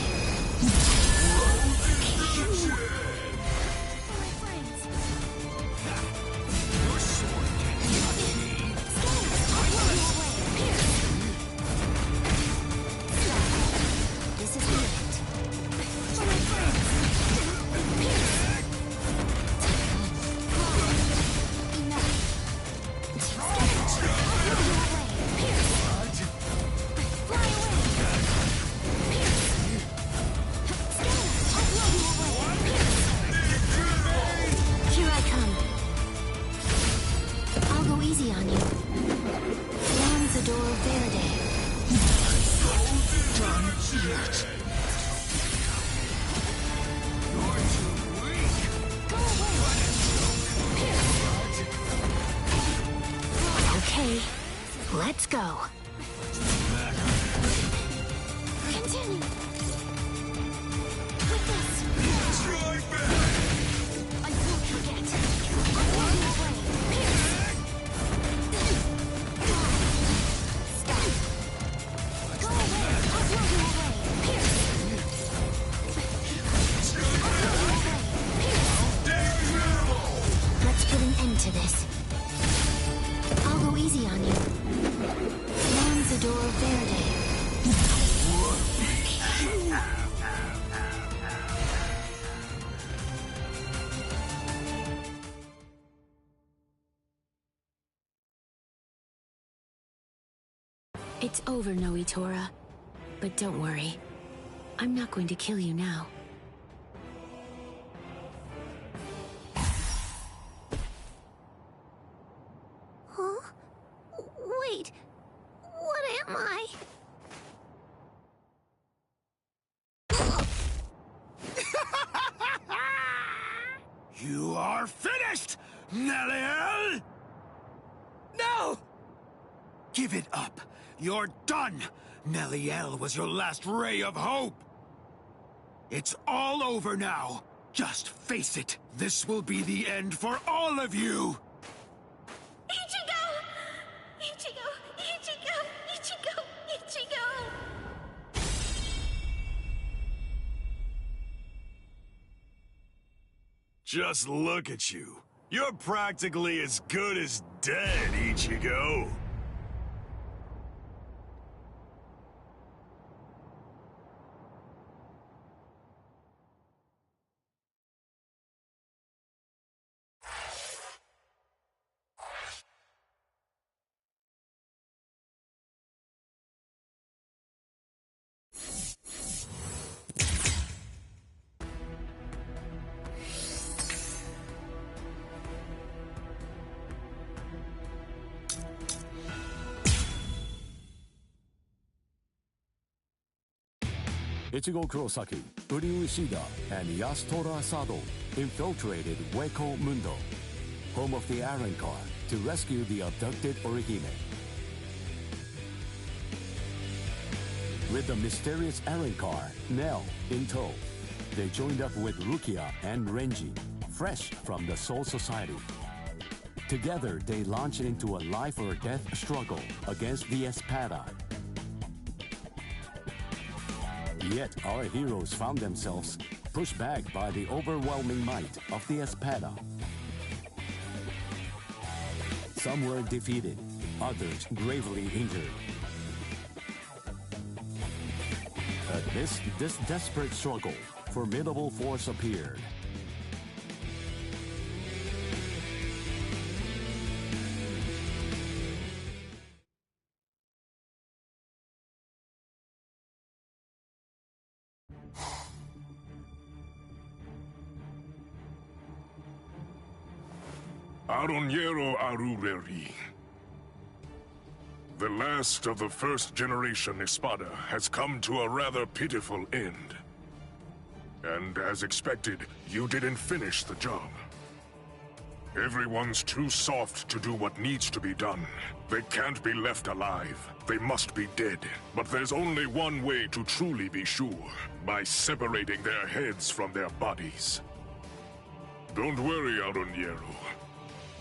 [SPEAKER 11] Let's go. Continue. With this. I won't forget. I'll blow you away. Stop. Go away. I'll blow you away. Let's put an end to this. I'll go easy on you. Lanzador Verde. It's over, Noitora. But don't worry. I'm not going to kill you now. Huh? Wait. What am I?
[SPEAKER 10] You are finished, Neliel!
[SPEAKER 2] No!
[SPEAKER 10] Give it up. You're done. Neliel was your last ray of hope. It's all over now. Just face it. This will be the end for all of you.
[SPEAKER 6] Ichigo! Ichigo! Ichigo! Ichigo! Ichigo!
[SPEAKER 12] Just look at you. You're practically as good as dead, Ichigo.
[SPEAKER 13] Ichigo Kurosaki, Uryu Ishida, and Yasutora Asado infiltrated Hueco Mundo, home of the Iron Car, to rescue the abducted Orihime. With the mysterious Iron Car, Nell, in tow, they joined up with Rukia and Renji, fresh from the Soul Society. Together, they launched into a life-or-death struggle against the Espada. Yet our heroes found themselves pushed back by the overwhelming might of the Espada. Some were defeated, others gravely injured. Amidst this desperate struggle, formidable force appeared.
[SPEAKER 14] Aroniero Arureri. The last of the first generation Espada has come to a rather pitiful end. And as expected, you didn't finish the job. Everyone's too soft to do what needs to be done. They can't be left alive. They must be dead. But there's only one way to truly be sure, by separating their heads from their bodies. Don't worry, Aroniero.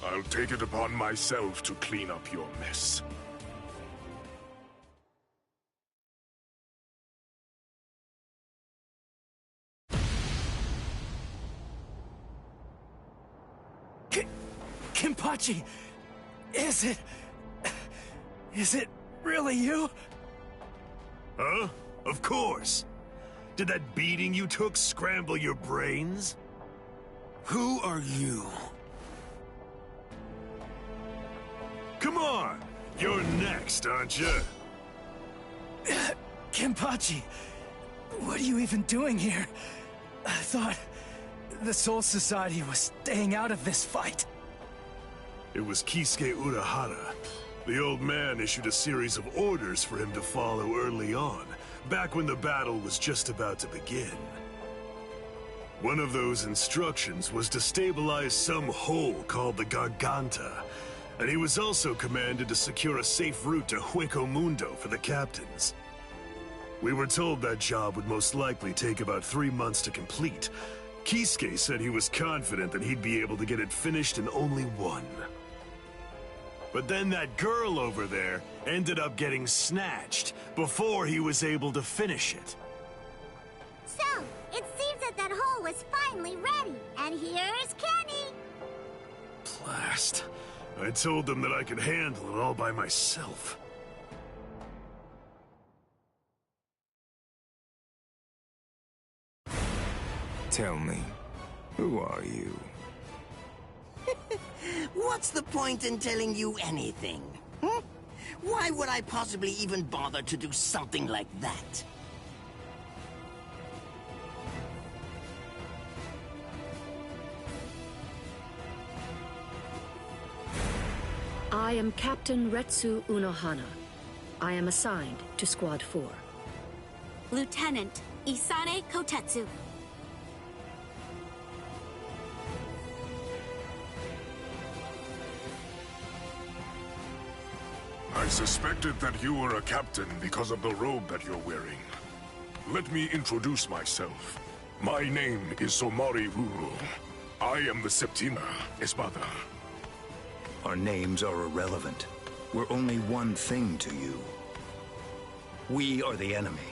[SPEAKER 14] I'll take it upon myself to clean up your mess.
[SPEAKER 8] Kenpachi! Is it really you?
[SPEAKER 12] Huh? Of course. Did that beating you took scramble your brains?
[SPEAKER 10] Who are you?
[SPEAKER 12] Come on! You're next, aren't you?
[SPEAKER 8] Kenpachi, what are you even doing here? I thought the Soul Society was staying out of this fight.
[SPEAKER 12] It was Kisuke Urahara. The old man issued a series of orders for him to follow early on, back when the battle was just about to begin. One of those instructions was to stabilize some hole called the Garganta, and he was also commanded to secure a safe route to Hueco Mundo for the captains. We were told that job would most likely take about 3 months to complete. Kisuke said he was confident that he'd be able to get it finished in only 1. But then that girl over there ended up getting snatched before he was able to finish it.
[SPEAKER 6] So, it seems that hole was finally ready, and here's Kenny!
[SPEAKER 12] Blast. I told them that I could handle it all by myself.
[SPEAKER 5] Tell me, who are you?
[SPEAKER 15] What's the point in telling you anything? Why would I possibly even bother to do something like that?
[SPEAKER 16] I am Captain Retsu Unohana. I am assigned to Squad 4.
[SPEAKER 6] Lieutenant Isane Kotetsu.
[SPEAKER 14] I suspected that you were a captain because of the robe that you're wearing. Let me introduce myself. My name is Somari Ruru. I am the Septima Espada.
[SPEAKER 17] Our names are irrelevant. We're only one thing to you. We are the enemy.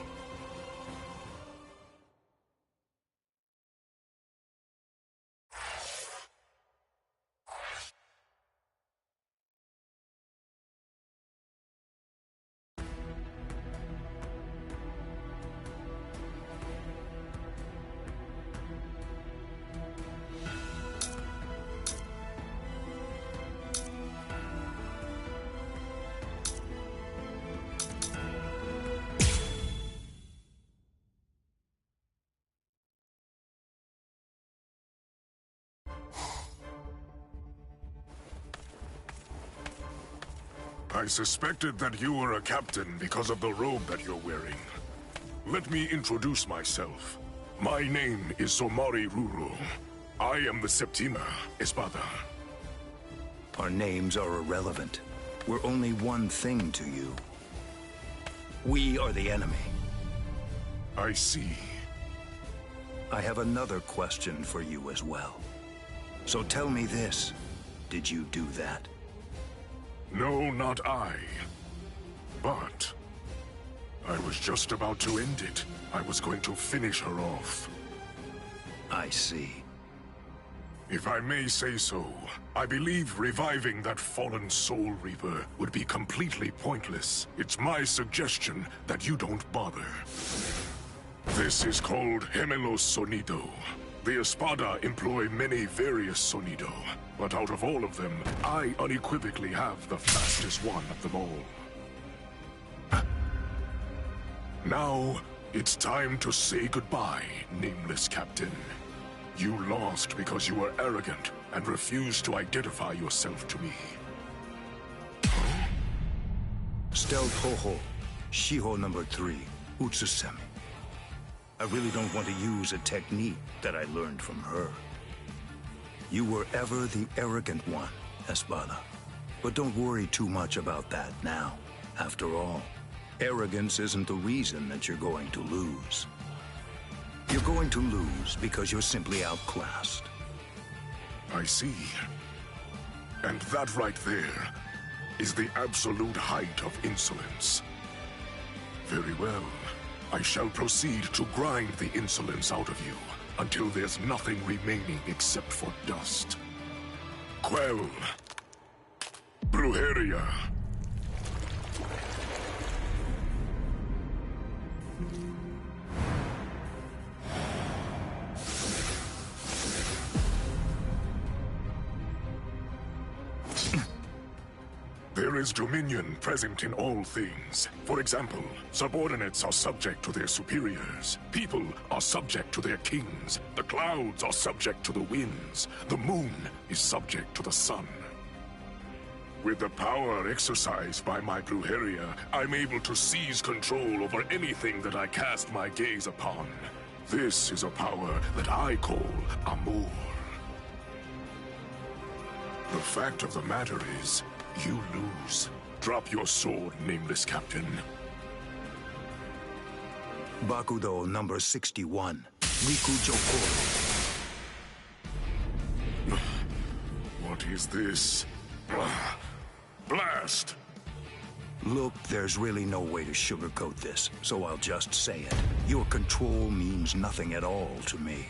[SPEAKER 14] I suspected that you were a captain because of the robe that you're wearing. Let me introduce myself. My name is Somari Ruru. I am the Septima Espada.
[SPEAKER 17] Our names are irrelevant. We're only one thing to you. We are the enemy.
[SPEAKER 14] I see.
[SPEAKER 17] I have another question for you as well. So tell me this. Did you do that?
[SPEAKER 14] No, not I. But I was just about to end it. I was going to finish her off.
[SPEAKER 17] I see.
[SPEAKER 14] If I may say so, I believe reviving that fallen Soul Reaper would be completely pointless. It's my suggestion that you don't bother. This is called Gemelos Sonido. The Espada employ many various Sonido, but out of all of them, I unequivocally have the fastest one of them all. Now, it's time to say goodbye, nameless captain. You lost because you were arrogant and refused to identify yourself to me.
[SPEAKER 17] Stel Toho, Shiho number 3, Utsusemi. I really don't want to use a technique that I learned from her. You were ever the arrogant one, Espada. But don't worry too much about that now. After all, arrogance isn't the reason that you're going to lose. You're going to lose because you're simply outclassed.
[SPEAKER 14] I see. And that right there is the absolute height of insolence. Very well. I shall proceed to grind the insolence out of you until there's nothing remaining except for dust. Quell. Brujeria. There is dominion present in all things. For example, subordinates are subject to their superiors. People are subject to their kings. The clouds are subject to the winds. The moon is subject to the sun. With the power exercised by my Brujeria, I'm able to seize control over anything that I cast my gaze upon. This is a power that I call Amor. The fact of the matter is, you lose. Drop your sword, nameless captain.
[SPEAKER 17] Bakudo number 61, Riku Jokoro.
[SPEAKER 14] What is this? Blast!
[SPEAKER 17] Look, there's really no way to sugarcoat this, so I'll just say it. Your control means nothing at all to me.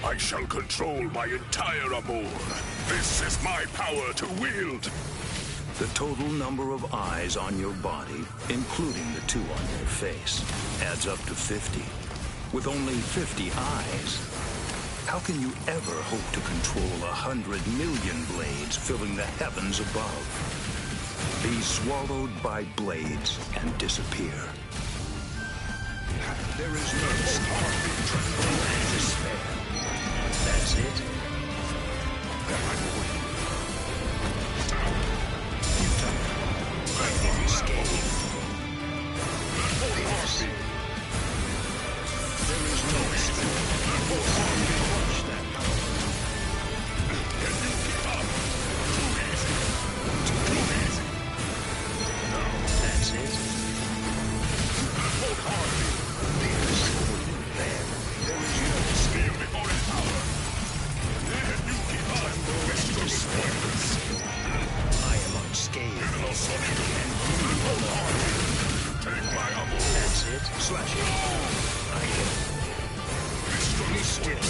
[SPEAKER 14] I shall control my entire Amor. This is my power to wield.
[SPEAKER 17] The total number of eyes on your body, including the 2 on your face, adds up to 50. With only 50 eyes, how can you ever hope to control 100 million blades filling the heavens above? Be swallowed by blades and disappear. There is no tremble and despair. That's it. Escape. There is no escape. Crush that power. Can you keep up? Too easy. Too easy. That's it. Hold hard. There is no escape before its power. Can you keep up? Mr. Spoilers. I am unscathed. And you hold hard. Take my ammo. That's it. Slash it. I am. Be still.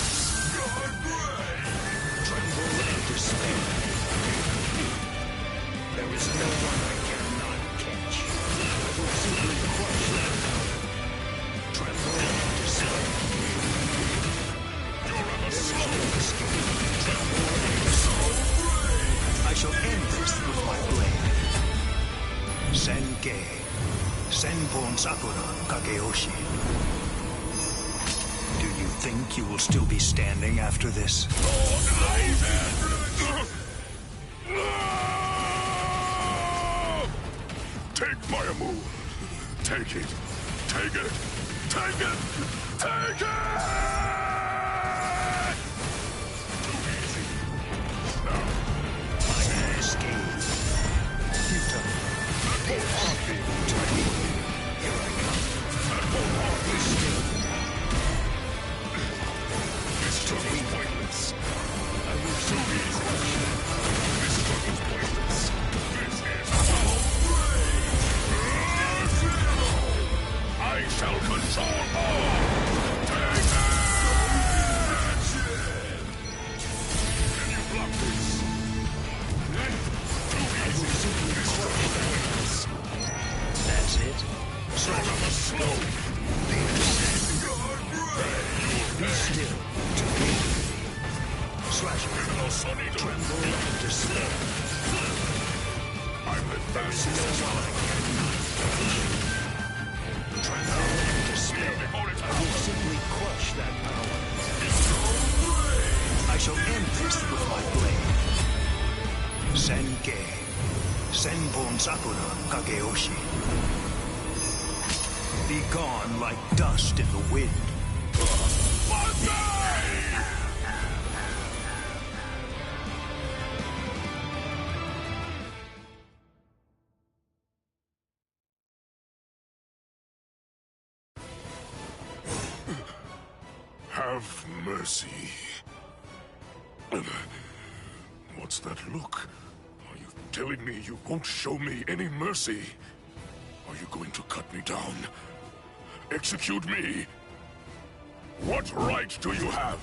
[SPEAKER 17] Tremble and despair. There is no one I cannot catch. I will simply crush that power. Tremble and despair. There is no escape. Tremble and despair. I shall end this with my blade. Senkei. Senpon Sakura Kageyoshi. Do you think you will still be standing after this?
[SPEAKER 14] Take my ammo. Take it. Take it. Take it. Take it! Too easy. Now.
[SPEAKER 17] I am escaped. Futile. Here I come. Be still.
[SPEAKER 14] This struggle is pointless.
[SPEAKER 17] I will simply crush that power.
[SPEAKER 14] This struggle is pointless. This is I shall control all. Take action! Can you block this?
[SPEAKER 17] I will simply crush that power. That's it. Slash
[SPEAKER 14] I'm a slow.
[SPEAKER 17] Be still. To me. Slash tremble and despair.
[SPEAKER 14] I'm advanced.
[SPEAKER 17] There is no one I cannot touch. Tremble and despair. I will simply crush that power. I shall end this with my blade. Senkei. Senpon Sakura Kageyoshi. Be gone like dust in the wind.
[SPEAKER 14] Have mercy. What's that look? Are you telling me you won't show me any mercy? Are you going to cut me down? Execute me? What right do you have?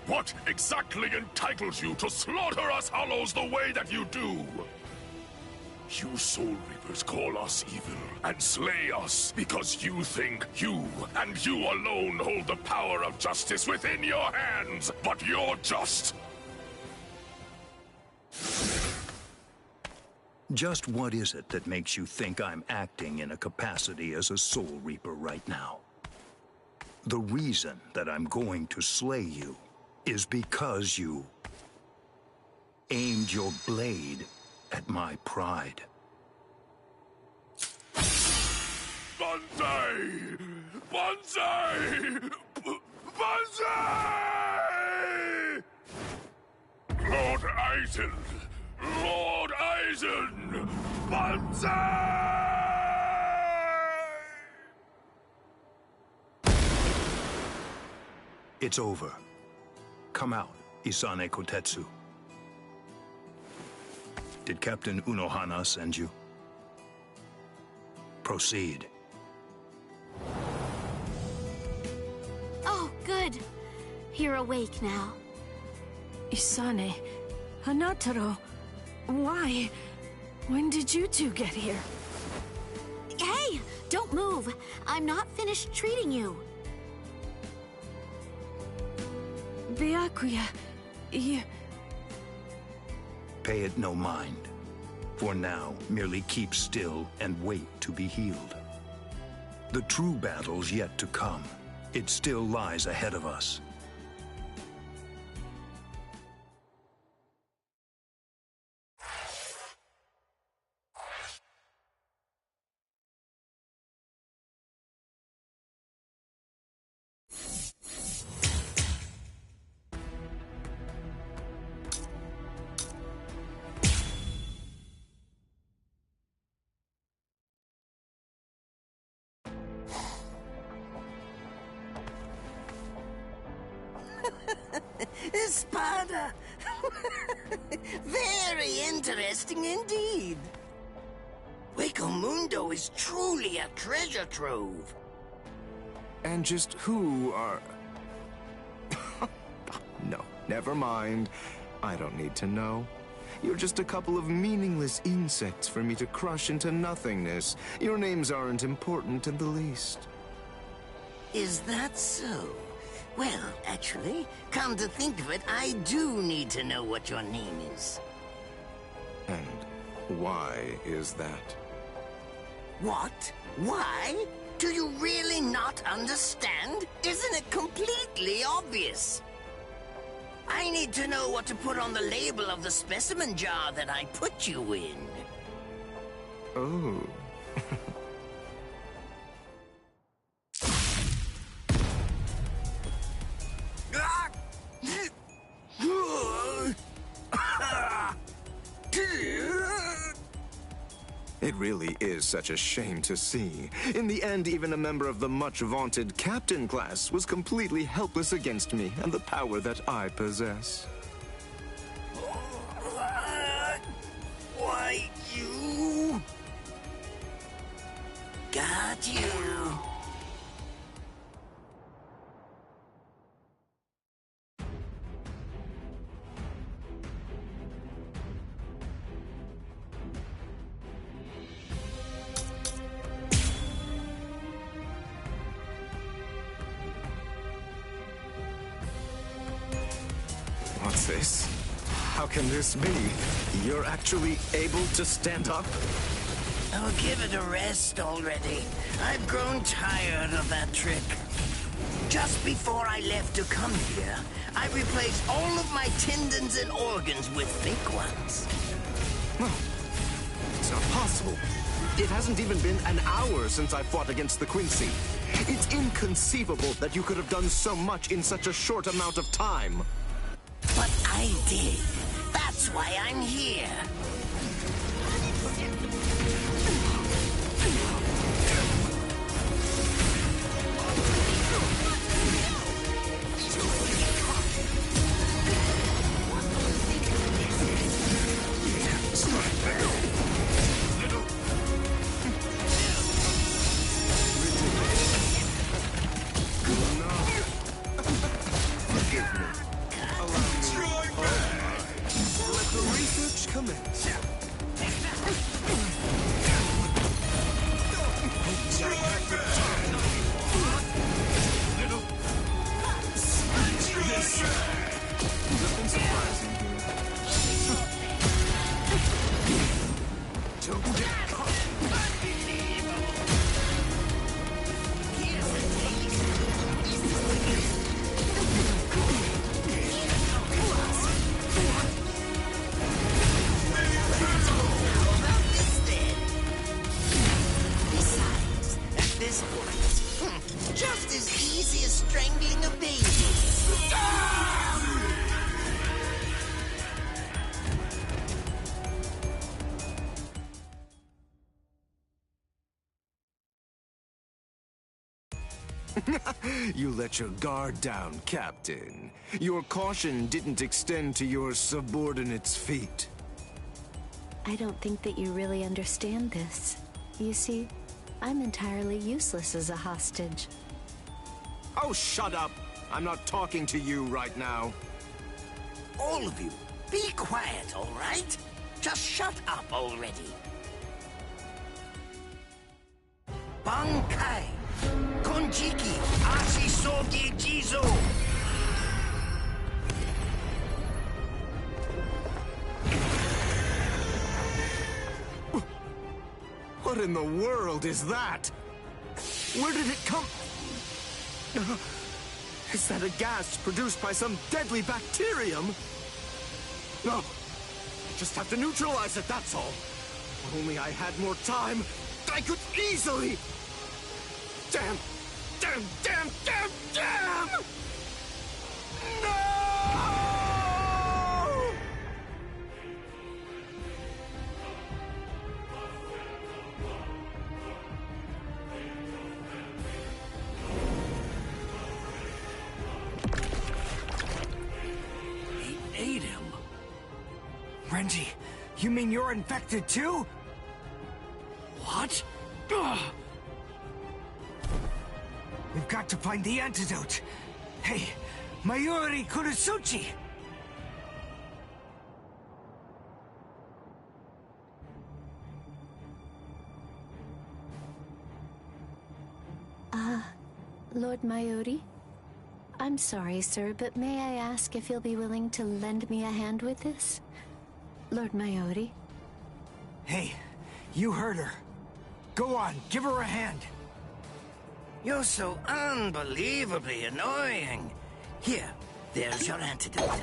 [SPEAKER 14] What exactly entitles you to slaughter us Hollows the way that you do? You Soul Reapers call us evil and slay us because you think you and you alone hold the power of justice within your hands. But you're just...
[SPEAKER 17] Just what is it that makes you think I'm acting in a capacity as a Soul Reaper right now? The reason that I'm going to slay you is because you aimed your blade at my pride.
[SPEAKER 14] Banzai! Banzai! Banzai! Lord Eisen! Lord Eisen! Banzai!
[SPEAKER 17] It's over. Come out, Isane Kotetsu. Did Captain Unohana send you? Proceed.
[SPEAKER 11] Oh, good. You're awake now.
[SPEAKER 16] Isane, Hanataro, why? When did you two get here?
[SPEAKER 11] Hey, don't move. I'm not finished treating you.
[SPEAKER 16] Byakuya, you...
[SPEAKER 17] Pay it no mind. For now, merely keep still and wait to be healed. The true battle's yet to come. It still lies ahead of us.
[SPEAKER 15] Espada! Very interesting indeed. Hueco Mundo is truly a treasure trove.
[SPEAKER 5] And just who are... No, never mind. I don't need to know. You're just a couple of meaningless insects for me to crush into nothingness. Your names aren't important in the least.
[SPEAKER 15] Is that so? Well, actually, come to think of it, I do need to know what your name is.
[SPEAKER 5] And why is that?
[SPEAKER 15] What? Why? Do you really not understand? Isn't it completely obvious? I need to know what to put on the label of the specimen jar that I put you in.
[SPEAKER 5] Oh. It really is such a shame to see. In the end, even a member of the much-vaunted captain class was completely helpless against me and the power that I possess.
[SPEAKER 15] Why, you... Got you.
[SPEAKER 5] What's this? How can this be? You're actually able to stand up?
[SPEAKER 15] Oh, give it a rest already. I've grown tired of that trick. Just before I left to come here, I replaced all of my tendons and organs with fake ones.
[SPEAKER 5] No, it's not possible. It hasn't even been an hour since I fought against the Quincy. It's inconceivable that you could have done so much in such a short amount of time.
[SPEAKER 15] But I did. That's why I'm here. Just as easy as strangling a baby.
[SPEAKER 5] You let your guard down, Captain. Your caution didn't extend to your subordinates' feet.
[SPEAKER 11] I don't think that you really understand this. You see, I'm entirely useless as a hostage.
[SPEAKER 5] Oh, shut up! I'm not talking to you right now.
[SPEAKER 15] All of you, be quiet, all right? Just shut up already. Bankai! Konjiki! Ashisogi Jizo!
[SPEAKER 5] What in the world is that? Where did it come? Is that a gas produced by some deadly bacterium? No. Just have to neutralize it, that's all. If only I had more time, I could easily... Damn! Damn! Damn! Damn! Damn! No!
[SPEAKER 2] He ate him. Renji, you mean you're infected too? What? Ugh. We've got to find the antidote. Hey, Mayuri Kurosuchi!
[SPEAKER 11] Lord Mayuri? I'm sorry, sir, but may I ask if you'll be willing to lend me a hand with this? Lord Mayuri?
[SPEAKER 2] Hey, you heard her. Go on, give her a hand.
[SPEAKER 15] You're so unbelievably annoying. Here, there's your antidote.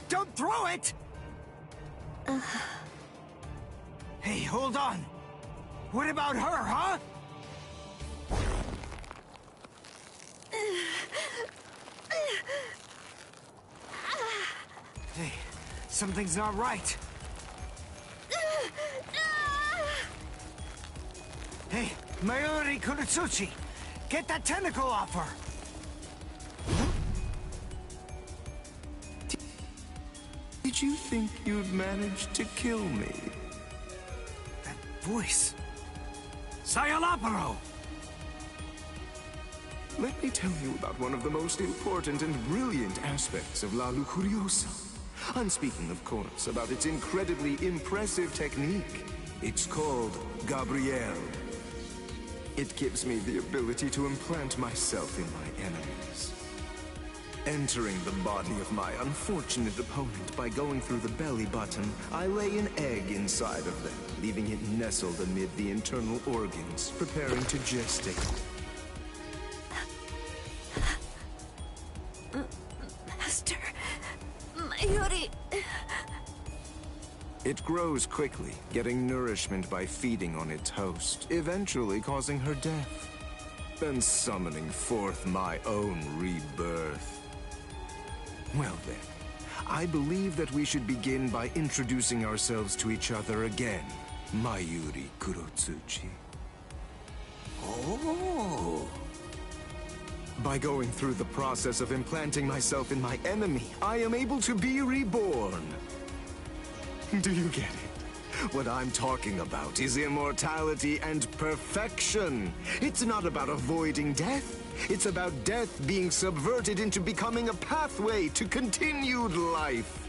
[SPEAKER 2] Don't throw it! Hey, hold on. What about her, huh? Hey, something's not right. Hey, Mayuri Kurosuchi, get that tentacle off her!
[SPEAKER 5] Did you think you'd manage to kill me?
[SPEAKER 2] That voice... Sayalaparo!
[SPEAKER 5] Let me tell you about one of the most important and brilliant aspects of La Lucuriosa. I'm speaking, of course, about its incredibly impressive technique. It's called Gabrielle. It gives me the ability to implant myself in my enemies. Entering the body of my unfortunate opponent by going through the belly button, I lay an egg inside of them, leaving it nestled amid the internal organs, preparing to gestate.
[SPEAKER 11] Master... Mayuri...
[SPEAKER 5] It grows quickly, getting nourishment by feeding on its host, eventually causing her death, then summoning forth my own rebirth. Well then, I believe that we should begin by introducing ourselves to each other again, Mayuri Kurosuchi.
[SPEAKER 15] Oh!
[SPEAKER 5] By going through the process of implanting myself in my enemy, I am able to be reborn. Do you get it? What I'm talking about is immortality and perfection. It's not about avoiding death. It's about death being subverted into becoming a pathway to continued life.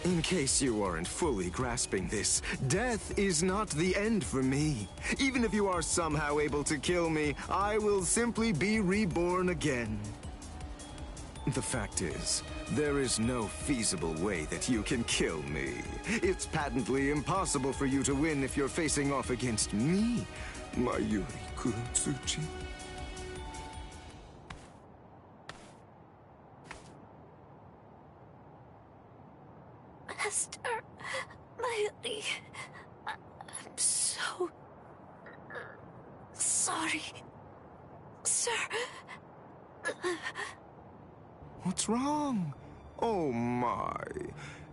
[SPEAKER 5] In case you aren't fully grasping this, death is not the end for me. Even if you are somehow able to kill me, I will simply be reborn again. The fact is, there is no feasible way that you can kill me. It's patently impossible for you to win if you're facing off against me, Mayuri Kurosuchi.
[SPEAKER 11] Master... Mayuri... I'm so... sorry... Sir...
[SPEAKER 5] What's wrong? Oh my.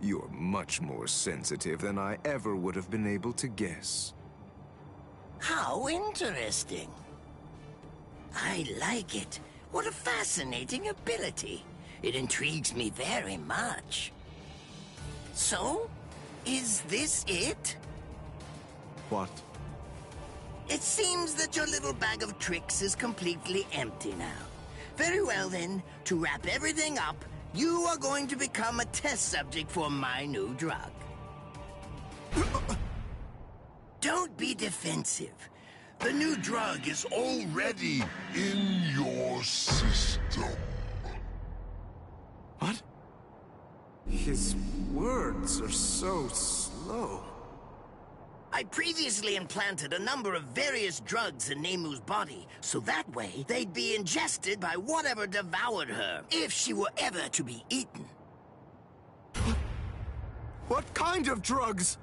[SPEAKER 5] You're much more sensitive than I ever would have been able to guess.
[SPEAKER 15] How interesting. I like it. What a fascinating ability. It intrigues me very much. So, is this it?
[SPEAKER 5] What?
[SPEAKER 15] It seems that your little bag of tricks is completely empty now. Very well then, to wrap everything up, You are going to become a test subject for my new drug. Don't be defensive. The new drug is already
[SPEAKER 14] in your system.
[SPEAKER 5] What? His words are so slow.
[SPEAKER 15] I previously implanted a number of various drugs in Nemu's body, so that way they'd be ingested by whatever devoured her, if she were ever to be eaten.
[SPEAKER 5] What kind of drugs?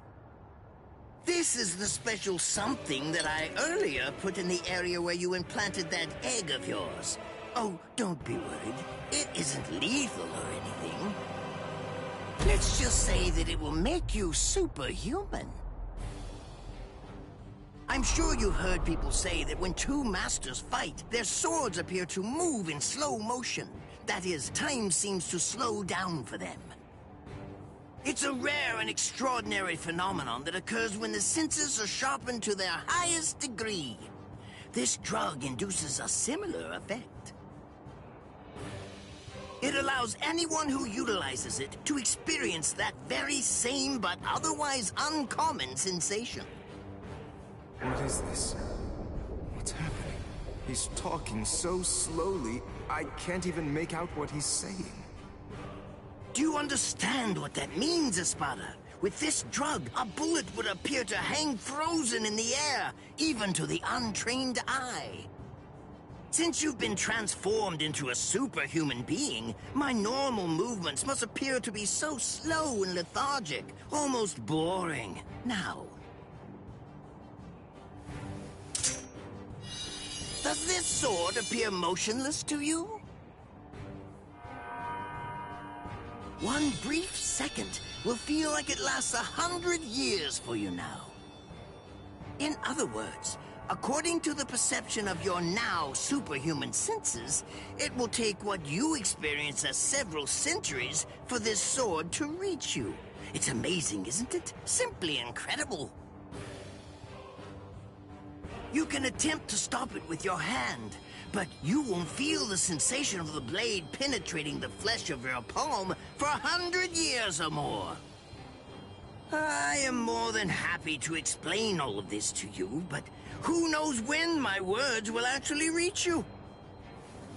[SPEAKER 15] This is the special something that I earlier put in the area where you implanted that egg of yours. Oh, don't be worried. It isn't lethal or anything. Let's just say that it will make you superhuman. I'm sure you've heard people say that when two masters fight, their swords appear to move in slow motion. That is, time seems to slow down for them. It's a rare and extraordinary phenomenon that occurs when the senses are sharpened to their highest degree. This drug induces a similar effect. It allows anyone who utilizes it to experience that very same but otherwise uncommon sensation.
[SPEAKER 5] What is this? What's happening? He's talking so slowly, I can't even make out what he's saying.
[SPEAKER 15] Do you understand what that means, Espada? With this drug, a bullet would appear to hang frozen in the air, even to the untrained eye. Since you've been transformed into a superhuman being, my normal movements must appear to be so slow and lethargic, almost boring. Now, does this sword appear motionless to you? One brief second will feel like it lasts 100 years for you now. In other words, according to the perception of your now superhuman senses, it will take what you experience as several centuries for this sword to reach you. It's amazing, isn't it? Simply incredible. You can attempt to stop it with your hand, but you won't feel the sensation of the blade penetrating the flesh of your palm for 100 years or more. I am more than happy to explain all of this to you, but who knows when my words will actually reach you?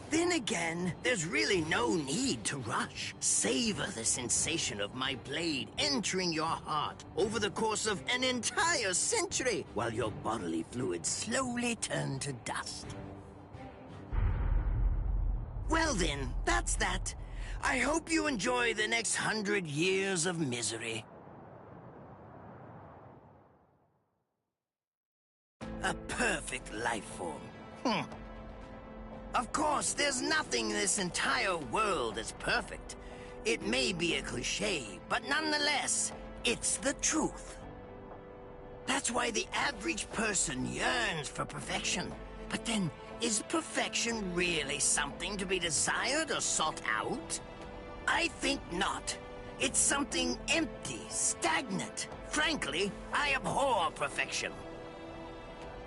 [SPEAKER 15] Then again, there's really no need to rush. Savor the sensation of my blade entering your heart over the course of an entire century, while your bodily fluids slowly turn to dust. Well then, that's that. I hope you enjoy the next 100 years of misery. A perfect life form. Of course, there's nothing in this entire world that's perfect. It may be a cliché, but nonetheless, it's the truth. That's why the average person yearns for perfection. But then, is perfection really something to be desired or sought out? I think not. It's something empty, stagnant. Frankly, I abhor perfection.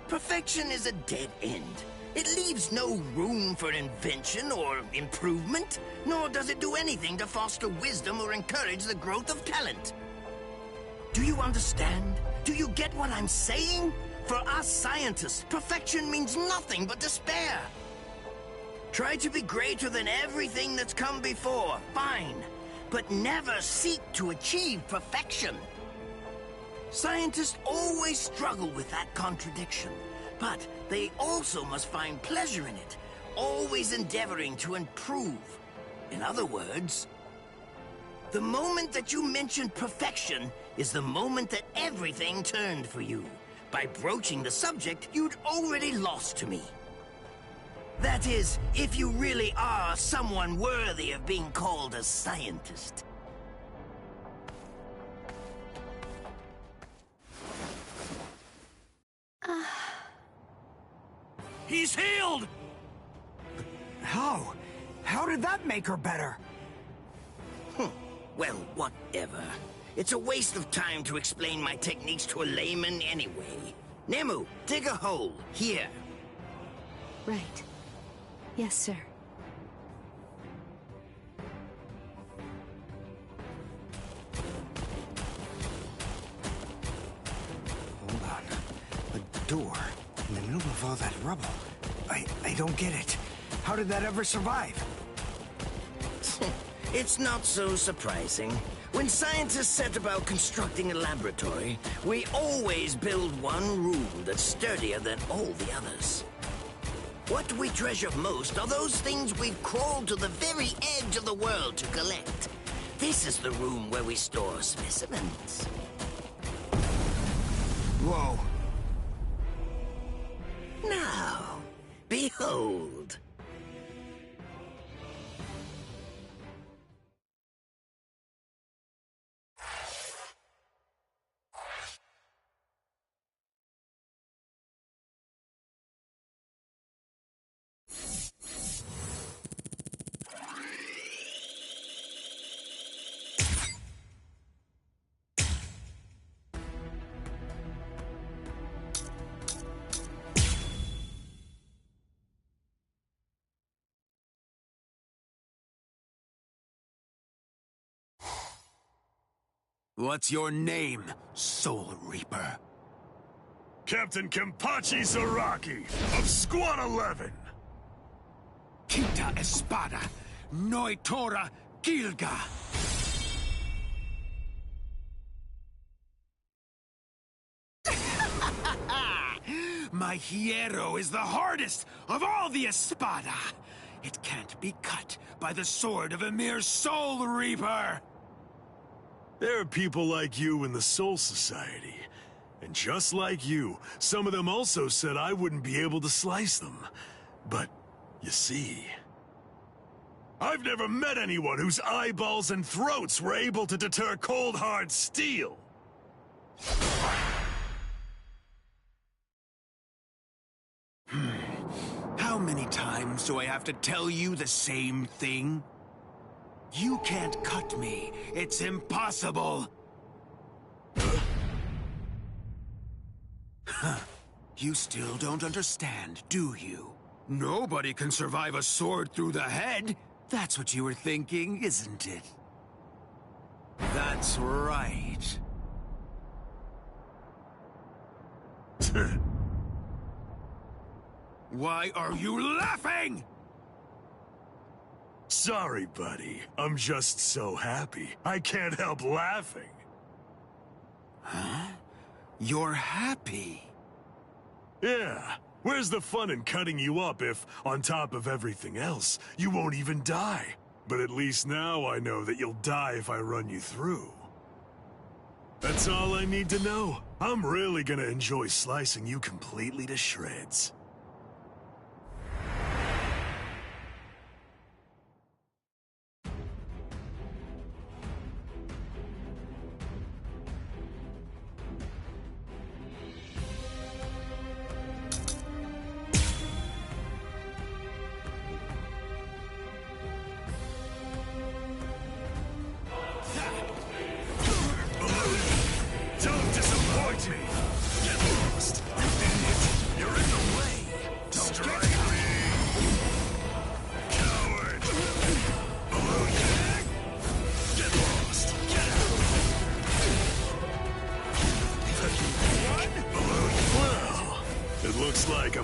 [SPEAKER 15] Perfection is a dead end. It leaves no room for invention or improvement, nor does it do anything to foster wisdom or encourage the growth of talent. Do you understand? Do you get what I'm saying? For us scientists, perfection means nothing but despair. Try to be greater than everything that's come before, fine, but never seek to achieve perfection. Scientists always struggle with that contradiction, but they also must find pleasure in it, always endeavoring to improve. In other words, the moment that you mentioned perfection is the moment that everything turned for you. By broaching the subject, you'd already lost to me. That is, if you really are someone worthy of being called a scientist.
[SPEAKER 3] He's healed!
[SPEAKER 2] How? How did that make her better?
[SPEAKER 15] Well, whatever. It's a waste of time to explain my techniques to a layman anyway. Nemu, dig a hole. Here.
[SPEAKER 11] Right. Yes, sir.
[SPEAKER 2] don't get it. How did that ever survive?
[SPEAKER 15] It's not so surprising. When scientists set about constructing a laboratory, we always build one room that's sturdier than all the others. What we treasure most are those things we've crawled to the very edge of the world to collect. This is the room where we store specimens.
[SPEAKER 2] Whoa.
[SPEAKER 15] Now, behold.
[SPEAKER 10] What's your name, Soul Reaper?
[SPEAKER 12] Captain Kenpachi Zaraki of Squad 11.
[SPEAKER 10] Kita Espada, Noitora Gilga. My hierro is the hardest of all the Espada. It can't be cut by the sword of a mere Soul Reaper.
[SPEAKER 12] There are people like you in the Soul Society. And just like you, some of them also said I wouldn't be able to slice them. But, you see... I've never met anyone whose eyeballs and throats were able to deter cold, hard steel.
[SPEAKER 10] How many times do I have to tell you the same thing? You can't cut me. It's impossible. You still don't understand, do you? Nobody can survive a sword through the head. That's what you were thinking, isn't it? That's right. Why are you laughing?
[SPEAKER 12] Sorry, buddy. I'm just so happy. I can't help laughing.
[SPEAKER 10] Huh? You're happy?
[SPEAKER 12] Yeah. Where's the fun in cutting you up if, on top of everything else, you won't even die? But at least now I know that you'll die if I run you through. That's all I need to know. I'm really gonna enjoy slicing you completely to shreds.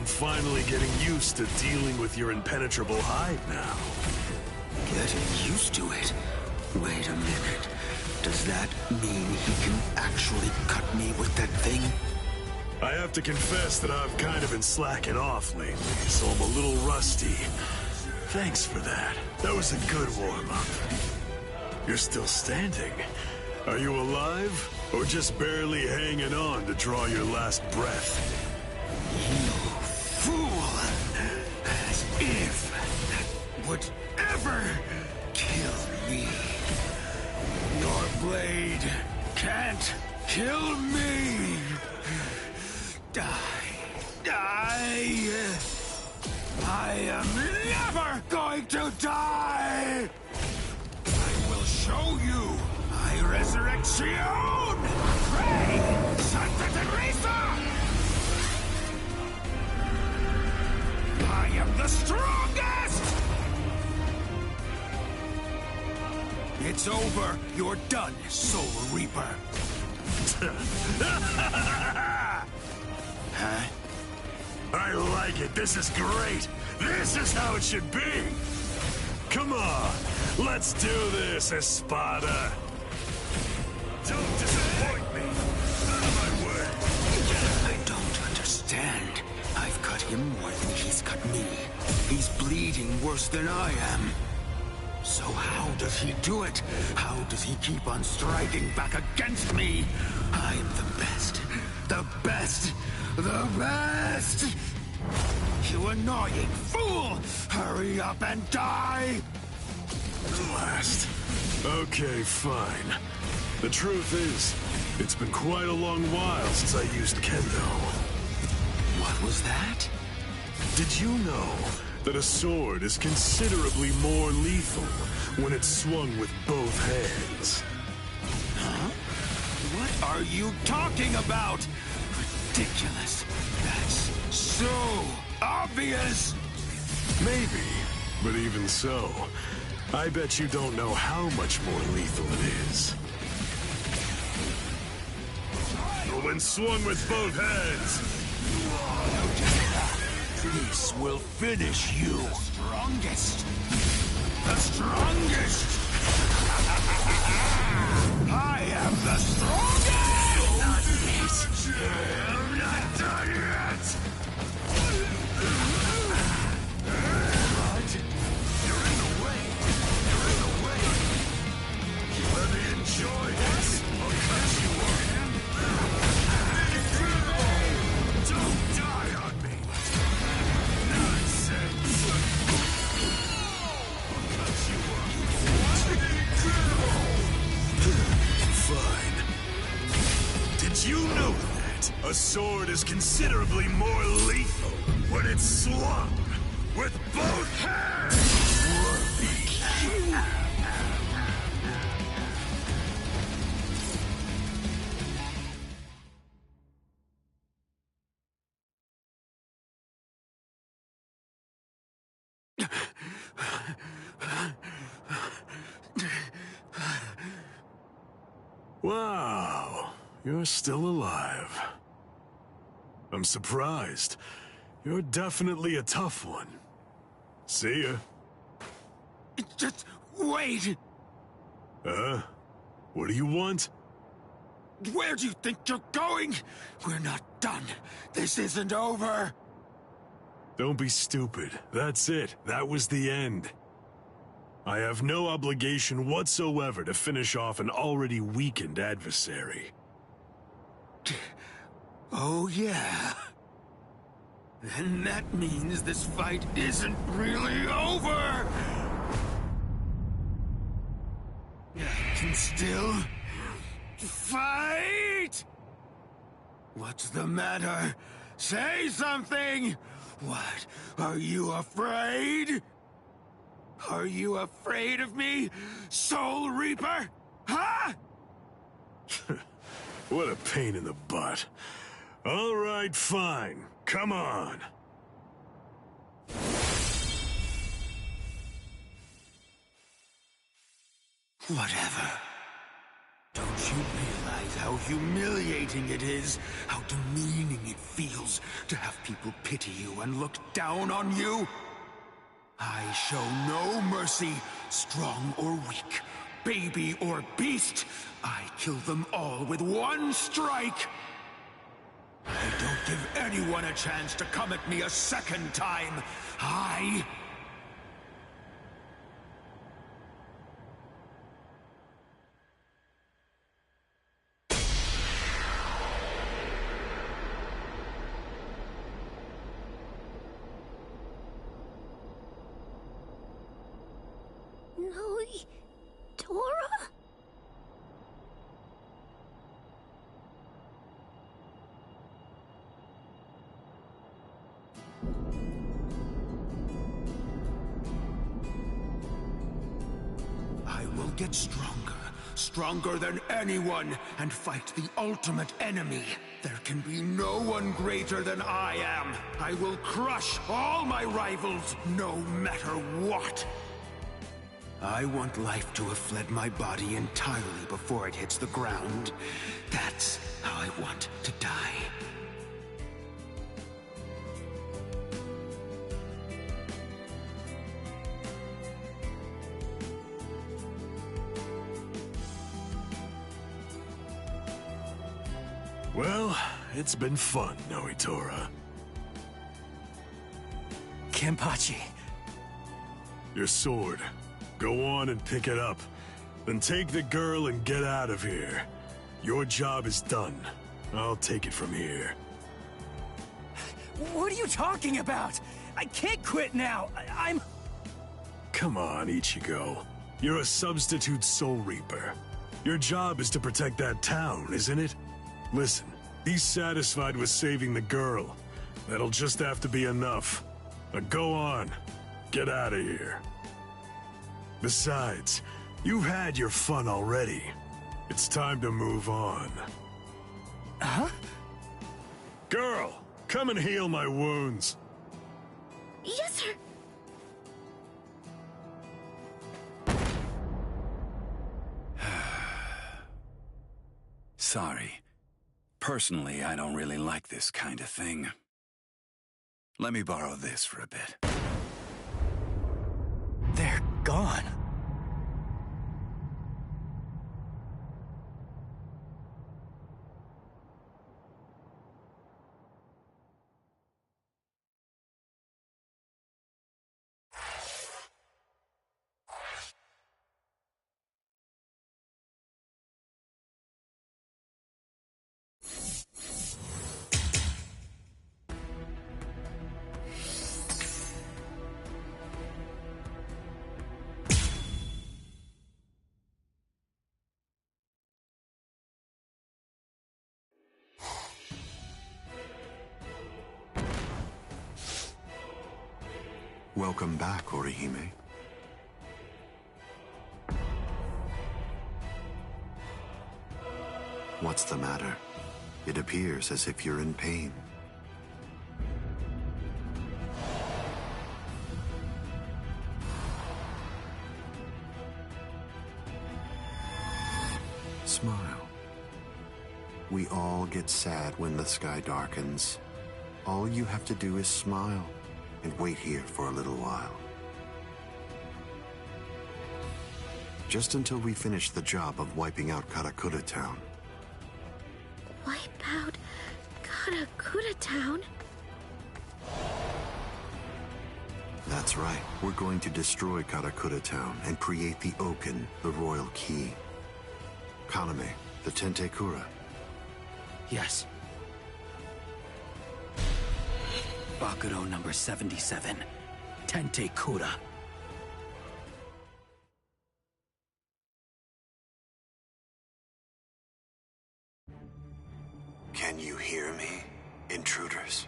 [SPEAKER 12] Finally getting used to dealing with your impenetrable hide now.
[SPEAKER 10] Getting used to it? Wait a minute. Does that mean he can actually cut me with that thing?
[SPEAKER 12] I have to confess that I've kind of been slacking off lately, so I'm a little rusty. Thanks for that. That was a good warm-up. You're still standing. Are you alive? Or just barely hanging on to draw your last breath?
[SPEAKER 10] Fool! As if that would ever kill me. Your blade can't kill me! I am never going to die! I will show you my resurrection! Pray, Santa Teresa! I am the strongest! It's over. You're done, Soul Reaper. Huh?
[SPEAKER 12] I like it. This is great. This is how it should be. Come on. Let's do this, Espada. Don't disappoint me. Out of my way.
[SPEAKER 10] I don't understand. I've cut him more than he's cut me. He's bleeding worse than I am. So how does he do it? How does he keep on striking back against me? I'm the best. The best. The best! You annoying fool! Hurry up and die!
[SPEAKER 12] Blast. Okay, fine. The truth is, it's been quite a long while since I used Kendo.
[SPEAKER 10] What was that?
[SPEAKER 12] Did you know that a sword is considerably more lethal when it's swung with both hands?
[SPEAKER 10] Huh? What are you talking about? Ridiculous. That's so obvious.
[SPEAKER 12] Maybe, but even so, I bet you don't know how much more lethal it is. When swung with both hands.
[SPEAKER 10] This will finish you. The strongest. The strongest. I am the strongest. Not this. I'm not done yet. What? You're in the way. You're in the way. Let me enjoy this. I'll cut you off. Don't die on me. Nonsense. I'll cut you off. Fine. Did you know that a sword is considerably more lethal when it's swung with both hands?
[SPEAKER 12] Wow, you're still alive. I'm surprised. You're definitely a tough one. See ya.
[SPEAKER 10] Just wait.
[SPEAKER 12] What do you want?
[SPEAKER 10] Where do you think you're going? We're not done. This isn't over.
[SPEAKER 12] Don't be stupid. That's it. That was the end. I have no obligation whatsoever to finish off an already weakened adversary.
[SPEAKER 10] Oh, yeah. Then that means this fight isn't really over! I can still fight! What's the matter? Say something! What? Are you afraid? Are you afraid of me, Soul Reaper? Huh?
[SPEAKER 12] What a pain in the butt. All right, fine. Come on.
[SPEAKER 10] Whatever. Don't you realize how humiliating it is? How demeaning it feels to have people pity you and look down on you? I show no mercy, strong or weak, baby or beast. I kill them all with one strike. I don't give anyone a chance to come at me a second time.
[SPEAKER 6] No, Dora?
[SPEAKER 10] I will get stronger than anyone, and fight the ultimate enemy. There can be no one greater than I am. I will crush all my rivals, no matter what. I want life to have fled my body entirely before it hits the ground. That's how I want to die.
[SPEAKER 12] Well, it's been fun, Noitora.
[SPEAKER 8] Kenpachi.
[SPEAKER 12] Your sword. Go on and pick it up. Then take the girl and get out of here. Your job is done. I'll take it from here.
[SPEAKER 8] What are you talking about? I can't quit now. I'm...
[SPEAKER 12] Come on, Ichigo. You're a substitute Soul Reaper. Your job is to protect that town, isn't it? Listen, be satisfied with saving the girl. That'll just have to be enough. Now go on. Get out of here. Besides, you've had your fun already. It's time to move on.
[SPEAKER 8] Huh?
[SPEAKER 12] Girl, come and heal my wounds.
[SPEAKER 6] Yes, sir.
[SPEAKER 18] Sorry. Personally, I don't really like this kind of thing. Let me borrow this for a bit.
[SPEAKER 8] They're gone.
[SPEAKER 19] Welcome back, Orihime. What's the matter? It appears as if you're in pain. Smile. We all get sad when the sky darkens. All you have to do is smile and wait here for a little while. Just until we finish the job of wiping out Karakura Town.
[SPEAKER 11] Wipe out Karakura Town?
[SPEAKER 19] That's right. We're going to destroy Karakura Town and create the Oken, the Royal Key. Kaname, the Tentekura.
[SPEAKER 8] Yes. Bakuro number 77. Tentekura.
[SPEAKER 19] Can you hear me, intruders?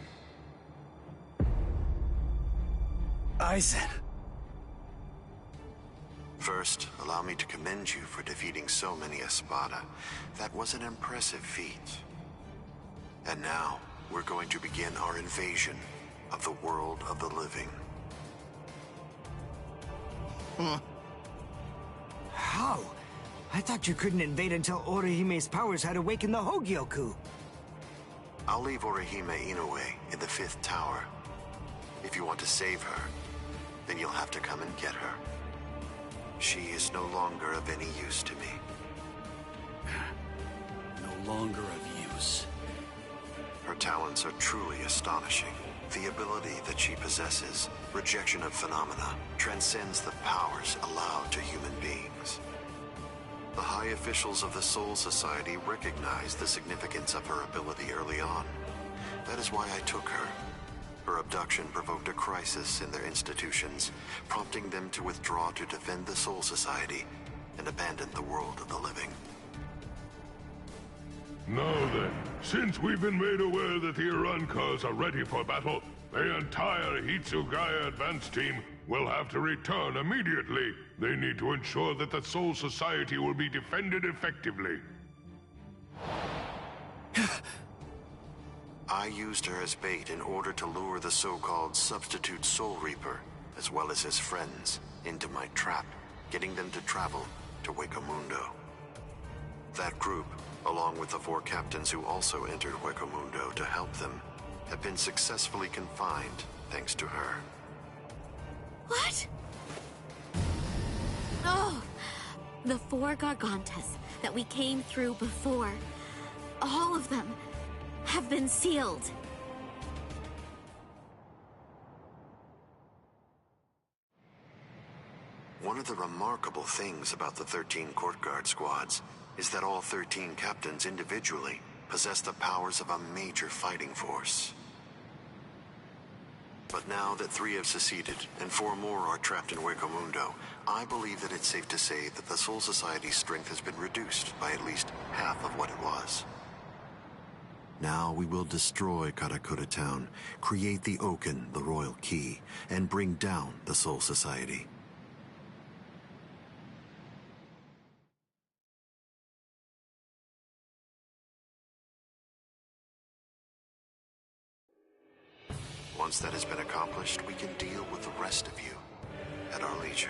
[SPEAKER 8] Aizen.
[SPEAKER 19] First, allow me to commend you for defeating so many Espada. That was an impressive feat. And now, we're going to begin our invasion of the world of the living.
[SPEAKER 2] How? I thought you couldn't invade until Orihime's powers had awakened the Hogyoku.
[SPEAKER 19] I'll leave Orihime Inoue in the 5th tower. If you want to save her, then you'll have to come and get her. She is no longer of any use to me.
[SPEAKER 3] No longer of use.
[SPEAKER 19] Her talents are truly astonishing. The ability that she possesses, rejection of phenomena, transcends the powers allowed to human beings. The high officials of the Soul Society recognized the significance of her ability early on. That is why I took her. Her abduction provoked a crisis in their institutions, prompting them to withdraw to defend the Soul Society and abandon the world of the living.
[SPEAKER 14] Now then, since we've been made aware that the Irankas are ready for battle, the entire Hitsugaya advance team will have to return immediately. They need to ensure that the Soul Society will be defended effectively.
[SPEAKER 19] I used her as bait in order to lure the so-called substitute Soul Reaper, as well as his friends, into my trap, getting them to travel to Hueco Mundo. That group, along with the 4 captains who also entered Hueco Mundo to help them, have been successfully confined thanks to her.
[SPEAKER 11] What? Oh, the 4 Gargantas that we came through before. All of them. have been sealed.
[SPEAKER 19] One of the remarkable things about the 13 court guard squads is that all 13 captains individually possess the powers of a major fighting force. But now that 3 have seceded and 4 more are trapped in Hueco Mundo, I believe that it's safe to say that the Soul Society's strength has been reduced by at least half of what it was. Now we will destroy Karakura Town, create the Oaken, the Royal Key, and bring down the Soul Society. Once that has been accomplished, we can deal with the rest of you at our leisure.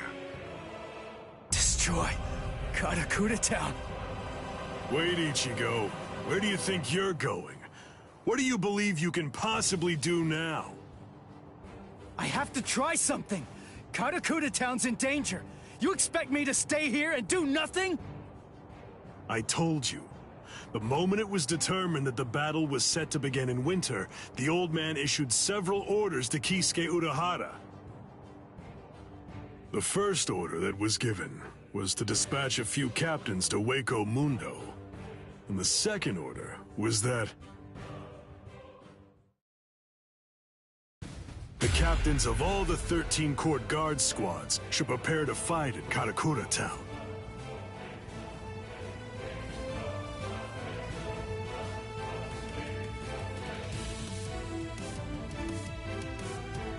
[SPEAKER 8] Destroy Karakura Town.
[SPEAKER 12] Wait, Ichigo. Where do you think you're going? What do you believe you can possibly do now?
[SPEAKER 8] I have to try something. Karakura Town's in danger. You expect me to stay here and do nothing?
[SPEAKER 12] I told you. The moment it was determined that the battle was set to begin in winter, the old man issued several orders to Kisuke Urahara. The first order that was given was to dispatch a few captains to Hueco Mundo. And the second order was that the captains of all the 13 court guard squads should prepare to fight at Karakura Town.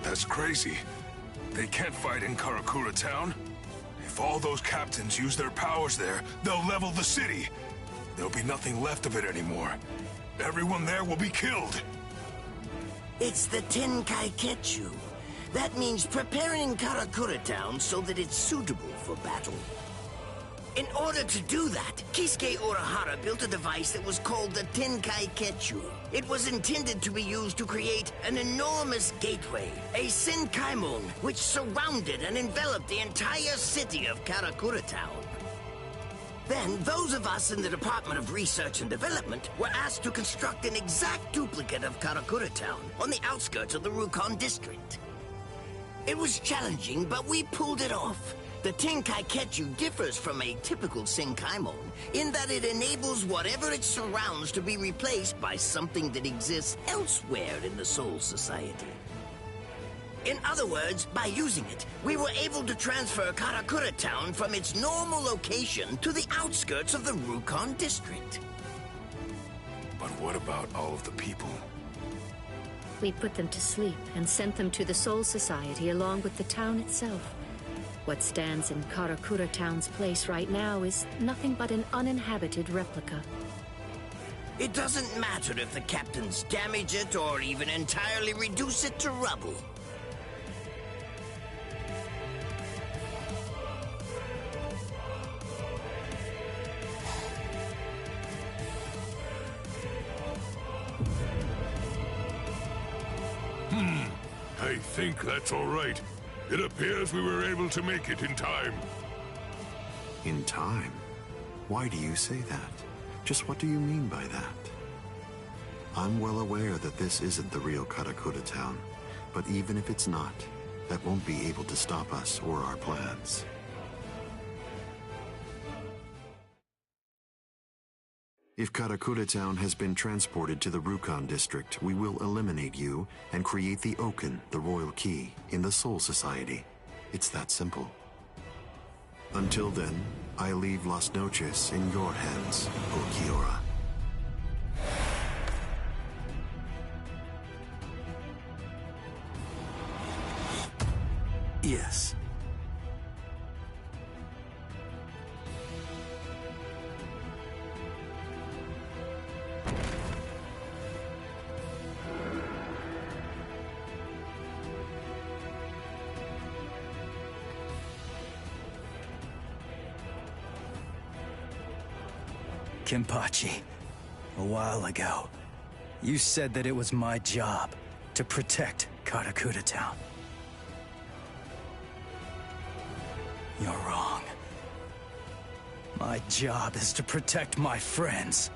[SPEAKER 14] That's crazy. They can't fight in Karakura Town. If all those captains use their powers there, they'll level the city. There'll be nothing left of it anymore. Everyone there will be killed.
[SPEAKER 15] It's the Tenkai-Ketchu. That means preparing Karakura Town so that it's suitable for battle. In order to do that, Kisuke Urahara built a device that was called the Tenkai-Ketchu. It was intended to be used to create an enormous gateway, a Senkaimon, which surrounded and enveloped the entire city of Karakura Town. Then, those of us in the Department of Research and Development were asked to construct an exact duplicate of Karakura Town on the outskirts of the Rukon district. It was challenging, but we pulled it off. The Tenkai-Ketchu differs from a typical Senkaimon in that it enables whatever it surrounds to be replaced by something that exists elsewhere in the Soul Society. In other words, by using it, we were able to transfer Karakura Town from its normal location to the outskirts of the Rukon district.
[SPEAKER 14] But what about all of the people?
[SPEAKER 16] We put them to sleep and sent them to the Soul Society along with the town itself. What stands in Karakura Town's place right now is nothing but an uninhabited replica.
[SPEAKER 15] It doesn't matter if the captains damage it or even entirely reduce it to rubble.
[SPEAKER 14] I think that's all right. It appears we were able to make it in time.
[SPEAKER 19] In time? Why do you say that? Just what do you mean by that? I'm well aware that this isn't the real Karakura Town, but even if it's not, that won't be able to stop us or our plans. If Karakura Town has been transported to the Rukon district, we will eliminate you and create the Oaken, the Royal Key, in the Soul Society. It's that simple. Until then, I leave Las Noches in your hands, Ulquiorra.
[SPEAKER 7] Yes.
[SPEAKER 8] Kenpachi, a while ago, you said that it was my job to protect Karakura Town. You're wrong. My job is to protect my friends.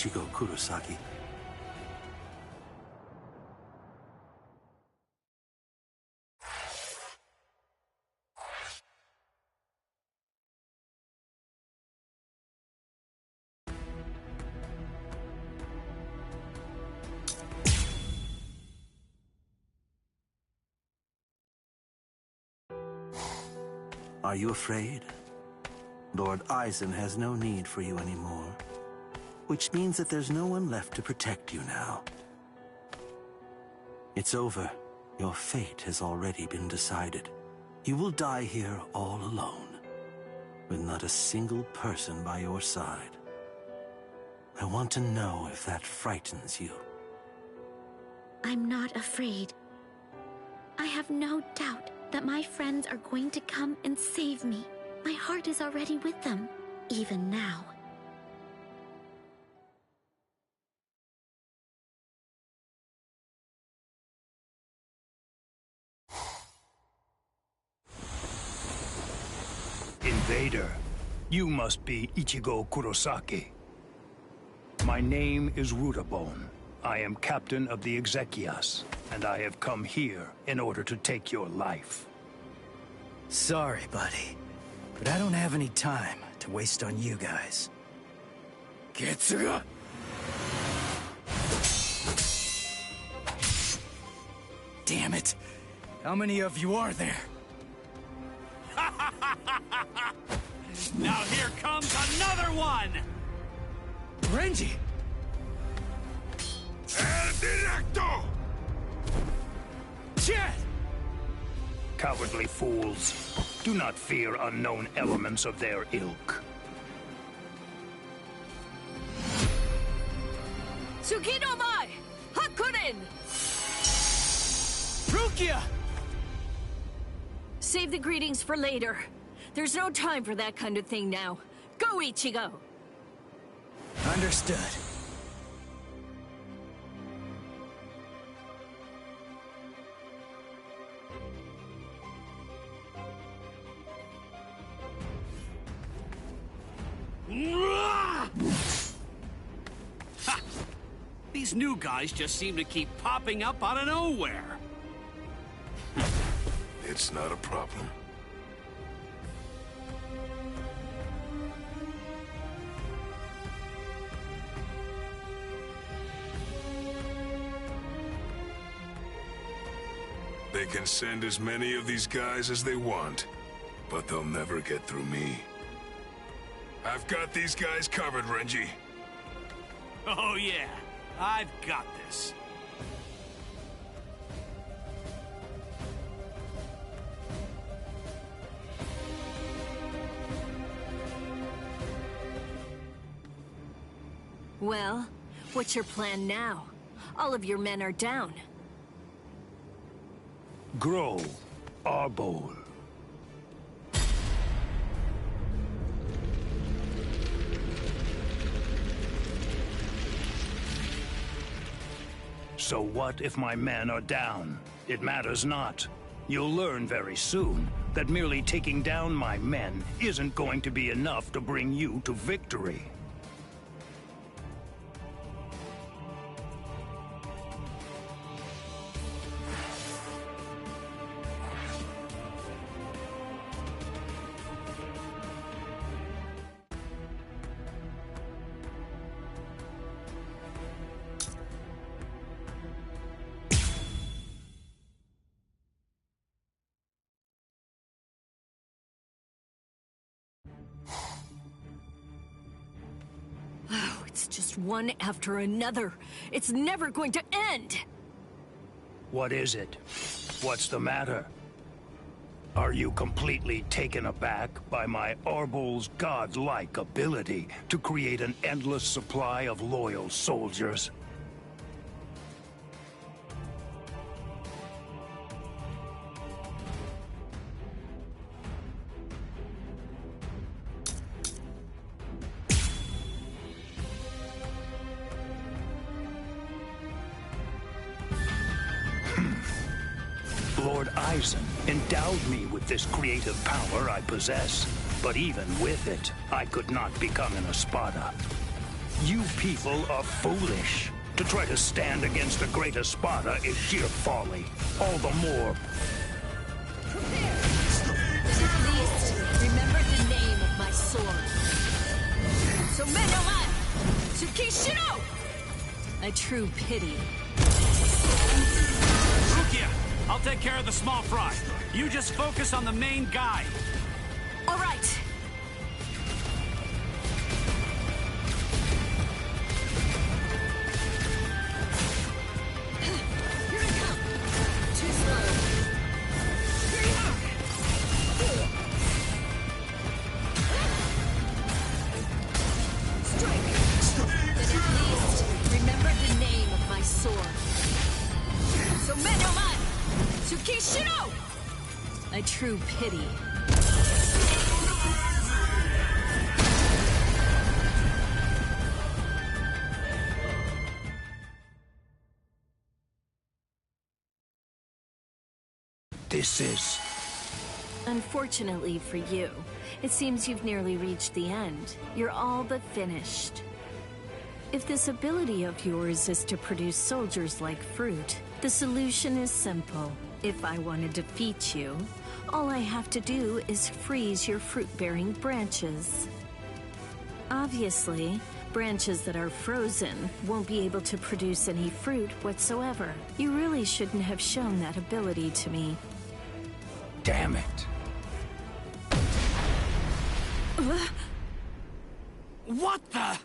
[SPEAKER 7] Ichigo Kurosaki. Are you afraid? Lord Aizen has no need for you anymore, which means that there's no one left to protect you now. It's over. Your fate has already been decided. You will die here all alone, with not a single person by your side. I want to know if that frightens you.
[SPEAKER 11] I'm not afraid. I have no doubt that my friends are going to come and save me. My heart is already with them, even now.
[SPEAKER 20] Invader, you must be Ichigo Kurosaki. My name is Rutabone. I am captain of the Exequias, and I have come here in order to take your life.
[SPEAKER 8] Sorry, buddy, but I don't have any time to waste on you guys.
[SPEAKER 20] Getsuga!
[SPEAKER 8] Damn it! How many of you are there?
[SPEAKER 3] Now here comes another one!
[SPEAKER 8] Renji!
[SPEAKER 12] El Directo!
[SPEAKER 8] Shit!
[SPEAKER 20] Cowardly fools. Do not fear unknown elements of their ilk.
[SPEAKER 21] Tsukinomai! Hakurin!
[SPEAKER 8] Rukia!
[SPEAKER 21] Save the greetings for later. There's no time for that kind of thing now. Go, Ichigo!
[SPEAKER 8] Understood.
[SPEAKER 3] Ha! These new guys just seem to keep popping up out of nowhere.
[SPEAKER 12] It's not a problem. They can send as many of these guys as they want, but they'll never get through me. I've got these guys covered, Renji.
[SPEAKER 3] Oh yeah, I've got this.
[SPEAKER 21] Well, what's your plan now? All of your men are down.
[SPEAKER 20] Grow, Arbol. So what if my men are down? It matters not. You'll learn very soon that merely taking down my men isn't going to be enough to bring you to victory.
[SPEAKER 21] Oh, it's just one after another. It's never going to end!
[SPEAKER 20] What is it? What's the matter? Are you completely taken aback by my Arbol's godlike ability to create an endless supply of loyal soldiers? Lord Aizen endowed me with this creative power I possess, but even with it, I could not become an Espada. You people are foolish. To try to stand against the great Espada is sheer folly. All the more.
[SPEAKER 21] At least, remember the name of my sword. So Menoman! Tsukishiro! A true pity.
[SPEAKER 3] Rukia, I'll take care of the small fry. You just focus on the main guy.
[SPEAKER 21] All right. Here I come. Too slow. Strike. Then at least remember the name of my sword. So Menoman! Tsukishiro! A true pity.
[SPEAKER 20] This is...
[SPEAKER 21] Unfortunately for you, it seems you've nearly reached the end. You're all but finished. If this ability of yours is to produce soldiers like fruit, the solution is simple. If I want to defeat you, all I have to do is freeze your fruit-bearing branches. Obviously, branches that are frozen won't be able to produce any fruit whatsoever. You really shouldn't have shown that ability to me.
[SPEAKER 20] Damn it.
[SPEAKER 3] What the?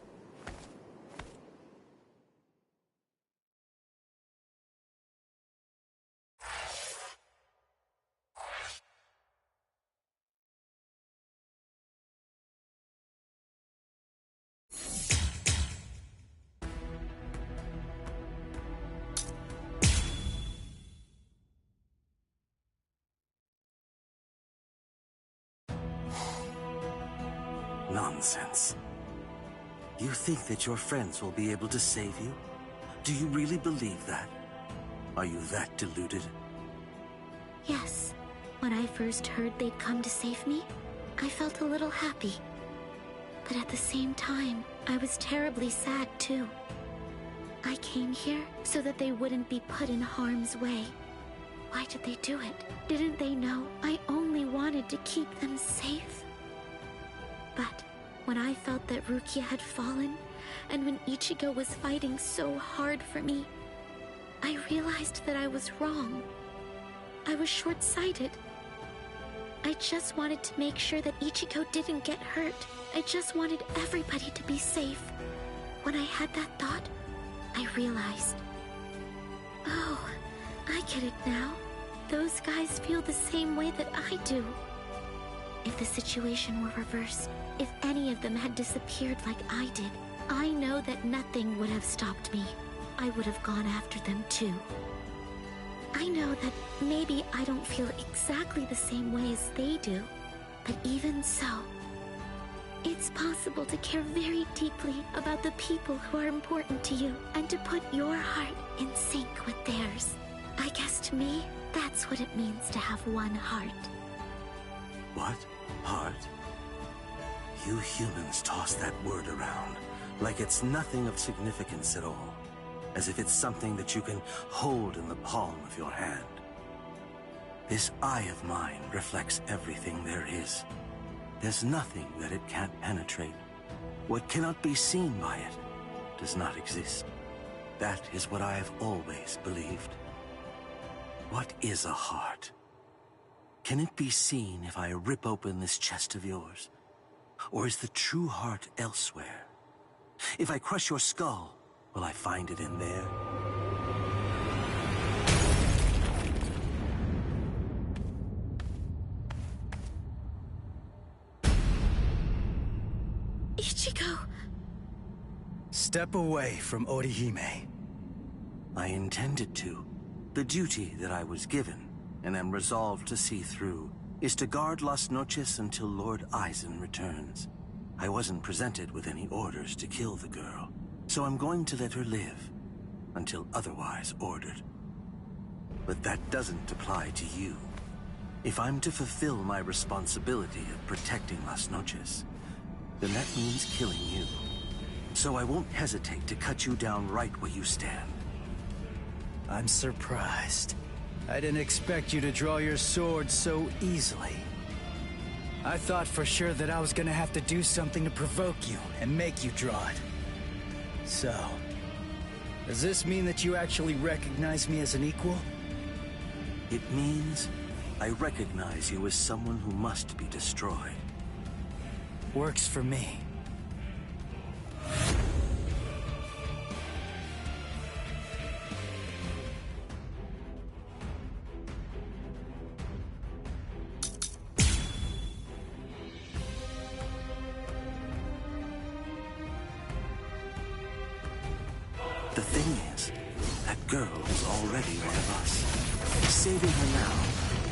[SPEAKER 7] Nonsense. You think that your friends will be able to save you? Do you really believe that? Are you that deluded?
[SPEAKER 11] Yes. When I first heard they'd come to save me, I felt a little happy. But at the same time, I was terribly sad too. I came here so that they wouldn't be put in harm's way. Why did they do it? Didn't they know I only wanted to keep them safe? But when I felt that Rukia had fallen, and when Ichigo was fighting so hard for me, I realized that I was wrong. I was short-sighted. I just wanted to make sure that Ichigo didn't get hurt. I just wanted everybody to be safe. When I had that thought, I realized. Oh, I get it now. Those guys feel the same way that I do. If the situation were reversed, if any of them had disappeared like I did, I know that nothing would have stopped me. I would have gone after them too. I know that maybe I don't feel exactly the same way as they do, but even so, it's possible to care very deeply about the people who are important to you and to put your heart in sync with theirs. I guess to me, that's what it means to have one heart.
[SPEAKER 7] What? Heart? You humans toss that word around like it's nothing of significance at all, as if it's something that you can hold in the palm of your hand. This eye of mine reflects everything there is. There's nothing that it can't penetrate. What cannot be seen by it does not exist. That is what I have always believed. What is a heart? Can it be seen if I rip open this chest of yours? Or is the true heart elsewhere? If I crush your skull, will I find it in there?
[SPEAKER 11] Ichigo!
[SPEAKER 8] Step away from Orihime.
[SPEAKER 7] I intended to. The duty that I was given, and am resolved to see through, is to guard Las Noches until Lord Aizen returns. I wasn't presented with any orders to kill the girl, so I'm going to let her live, until otherwise ordered. But that doesn't apply to you. If I'm to fulfill my responsibility of protecting Las Noches, then that means killing you. So I won't hesitate to cut you down right where you stand.
[SPEAKER 8] I'm surprised. I didn't expect you to draw your sword so easily. I thought for sure that I was gonna have to do something to provoke you and make you draw it. So, does this mean that you actually recognize me as an equal?
[SPEAKER 7] It means I recognize you as someone who must be destroyed.
[SPEAKER 8] Works for me.
[SPEAKER 7] The thing is, that girl was already one of us. Saving her now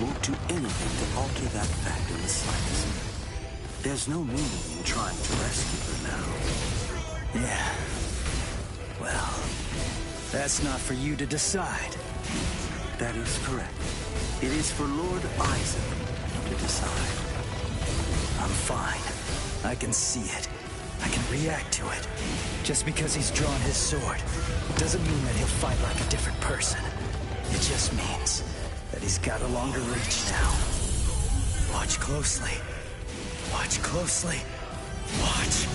[SPEAKER 7] won't do anything to alter that fact in the slightest. There's no meaning in trying to rescue her now.
[SPEAKER 8] Yeah. Well, that's not for you to decide.
[SPEAKER 7] That is correct. It is for Lord Isaac to decide.
[SPEAKER 8] I'm fine. I can see it. I can react to it. Just because he's drawn his sword doesn't mean that he'll fight like a different person. It just means that he's got a longer reach now. Watch closely. Watch closely. Watch.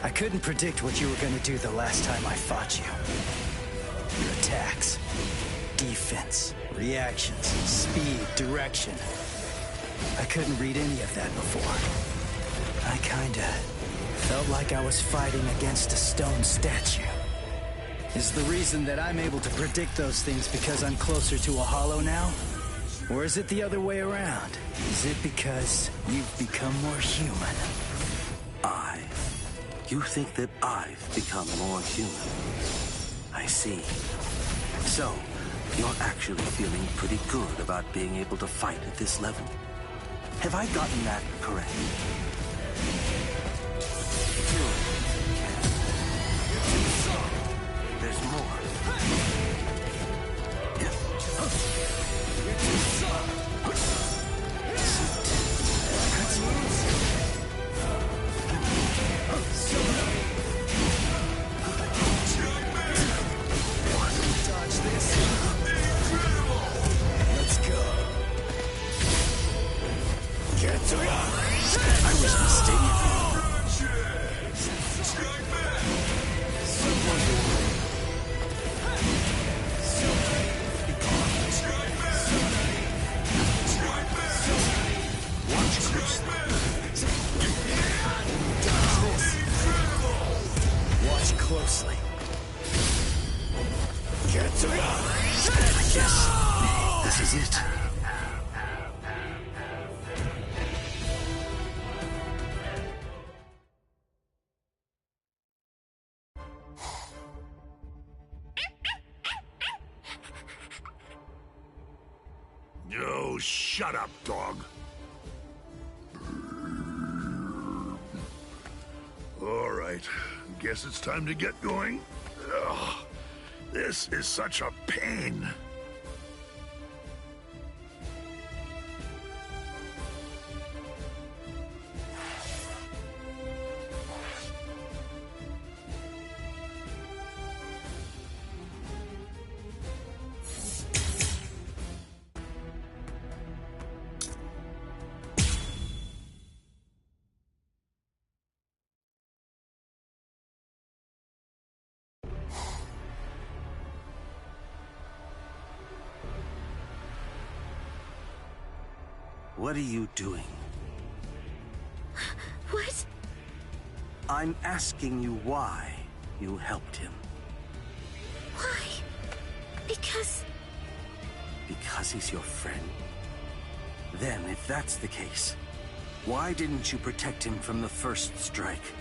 [SPEAKER 8] I couldn't predict what you were gonna do the last time I fought you. Your attacks, defense, reactions, speed, direction. I couldn't read any of that before. I kinda felt like I was fighting against a stone statue. Is the reason that I'm able to predict those things because I'm closer to a hollow now? Or is it the other way around? Is it because you've become more human?
[SPEAKER 7] You think that I've become more human? I see. So, you're actually feeling pretty good about being able to fight at this level. Have I gotten that correct? There's more.
[SPEAKER 8] I was mistaken. Watch closely. I guess this is it.
[SPEAKER 12] Oh, shut up, dog. All right, guess it's time to get going. Ugh, this is such a pain.
[SPEAKER 7] What are you doing?
[SPEAKER 11] What?
[SPEAKER 7] I'm asking you why you helped him.
[SPEAKER 11] Why? Because
[SPEAKER 7] he's your friend? Then, if that's the case, why didn't you protect him from the first strike?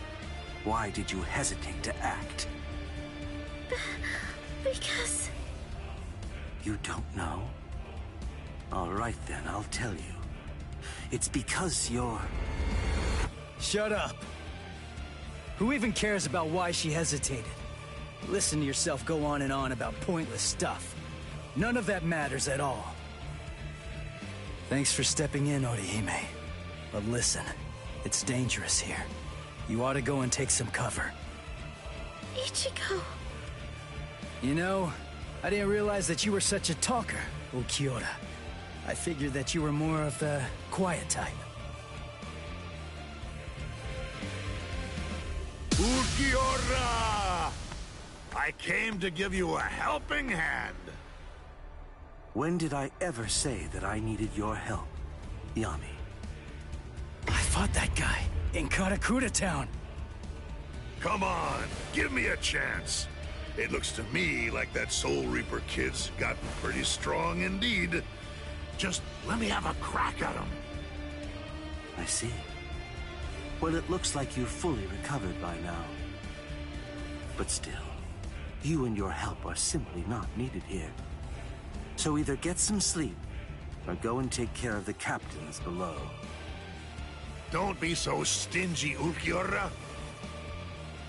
[SPEAKER 7] Why did you hesitate to act?
[SPEAKER 11] Because...
[SPEAKER 7] You don't know? All right then, I'll tell you. It's because you're...
[SPEAKER 8] Shut up! Who even cares about why she hesitated? Listen to yourself go on and on about pointless stuff. None of that matters at all. Thanks for stepping in, Orihime. But listen, it's dangerous here. You ought to go and take some cover.
[SPEAKER 11] Ichigo.
[SPEAKER 8] You know, I didn't realize that you were such a talker, Ulquiorra. I figured that you were more of the quiet type.
[SPEAKER 4] Ulquiorra! I came to give you a helping hand.
[SPEAKER 7] When did I ever say that I needed your help, Yami?
[SPEAKER 8] I fought that guy in Karakura Town.
[SPEAKER 4] Come on, give me a chance. It looks to me like that Soul Reaper kid's gotten pretty strong indeed. Just let me have a crack at him.
[SPEAKER 7] I see. Well, it looks like you've fully recovered by now. But still, you and your help are simply not needed here. So either get some sleep, or go and take care of the captains below.
[SPEAKER 4] Don't be so stingy, Ulquiorra.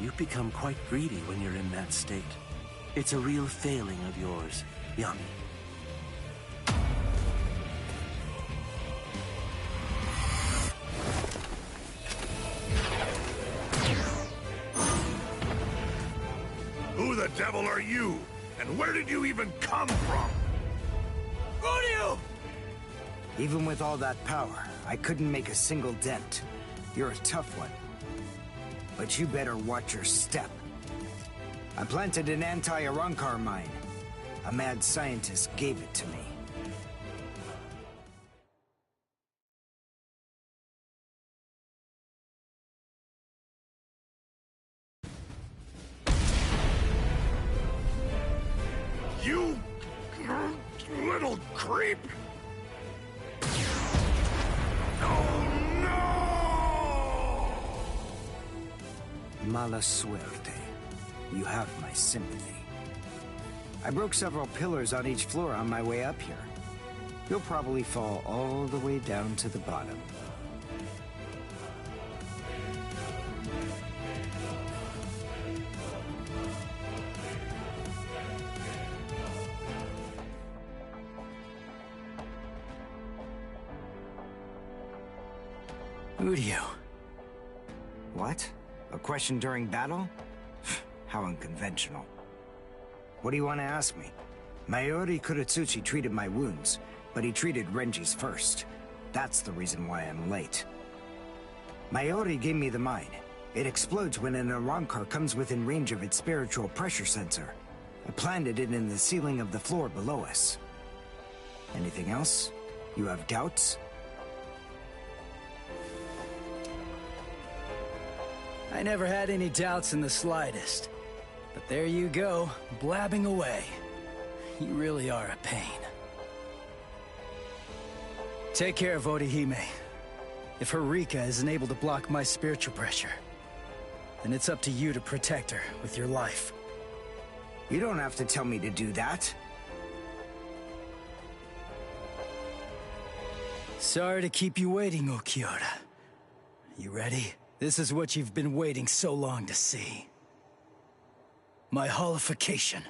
[SPEAKER 7] You become quite greedy when you're in that state. It's a real failing of yours, Yami.
[SPEAKER 4] Who the devil are you? And where did you even come from?
[SPEAKER 2] Rodeo! Even with all that power, I couldn't make a single dent. You're a tough one. But you better watch your step. I planted an anti-Arankar mine. A mad scientist gave it to me.
[SPEAKER 4] You little creep! Oh no!
[SPEAKER 2] Mala suerte. You have my sympathy. I broke several pillars on each floor on my way up here. You'll probably fall all the way down to the bottom.
[SPEAKER 8] Udio.
[SPEAKER 2] What? A question during battle? How unconventional. What do you want to ask me? Mayuri Kuratsuchi treated my wounds, but he treated Renji's first. That's the reason why I'm late. Mayuri gave me the mine. It explodes when an Arankar comes within range of its spiritual pressure sensor. I planted it in the ceiling of the floor below us. Anything else? You have doubts?
[SPEAKER 8] I never had any doubts in the slightest. But there you go, blabbing away. You really are a pain. Take care of Orihime. If her Rika isn't able to block my spiritual pressure, then it's up to you to protect her with your life.
[SPEAKER 2] You don't have to tell me to do that.
[SPEAKER 8] Sorry to keep you waiting, Ulquiorra. You ready? This is what you've been waiting so long to see. My holification.